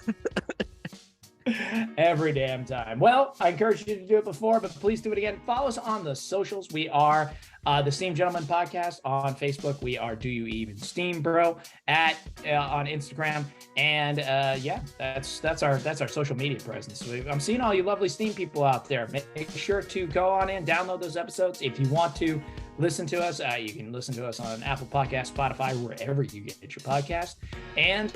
Every damn time. Well, I encourage you to do it before, but please do it again. Follow us on the socials. We are the Steam Gentleman Podcast on Facebook. We are Do You Even Steam Bro on Instagram, and that's our social media presence. I'm seeing all you lovely Steam people out there. Make sure to go on in, download those episodes. If you want to listen to us, you can listen to us on Apple Podcasts, Spotify, wherever you get your podcast, and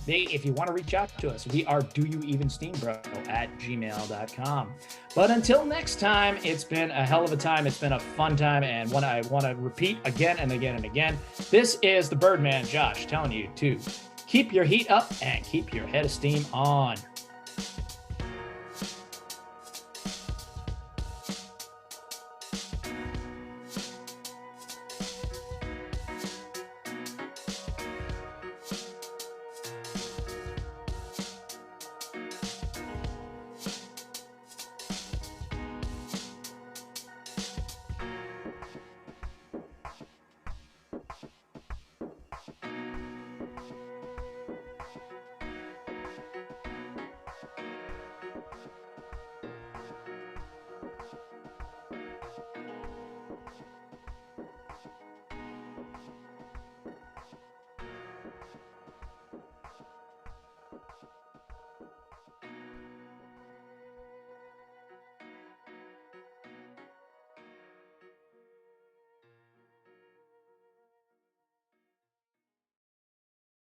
if you want to reach out to us, we are doyouevensteambro@gmail.com. But until next time, it's been a hell of a time. It's been a fun time. And I want to repeat again and again and again, this is the Birdman Josh telling you to keep your heat up and keep your head of steam on.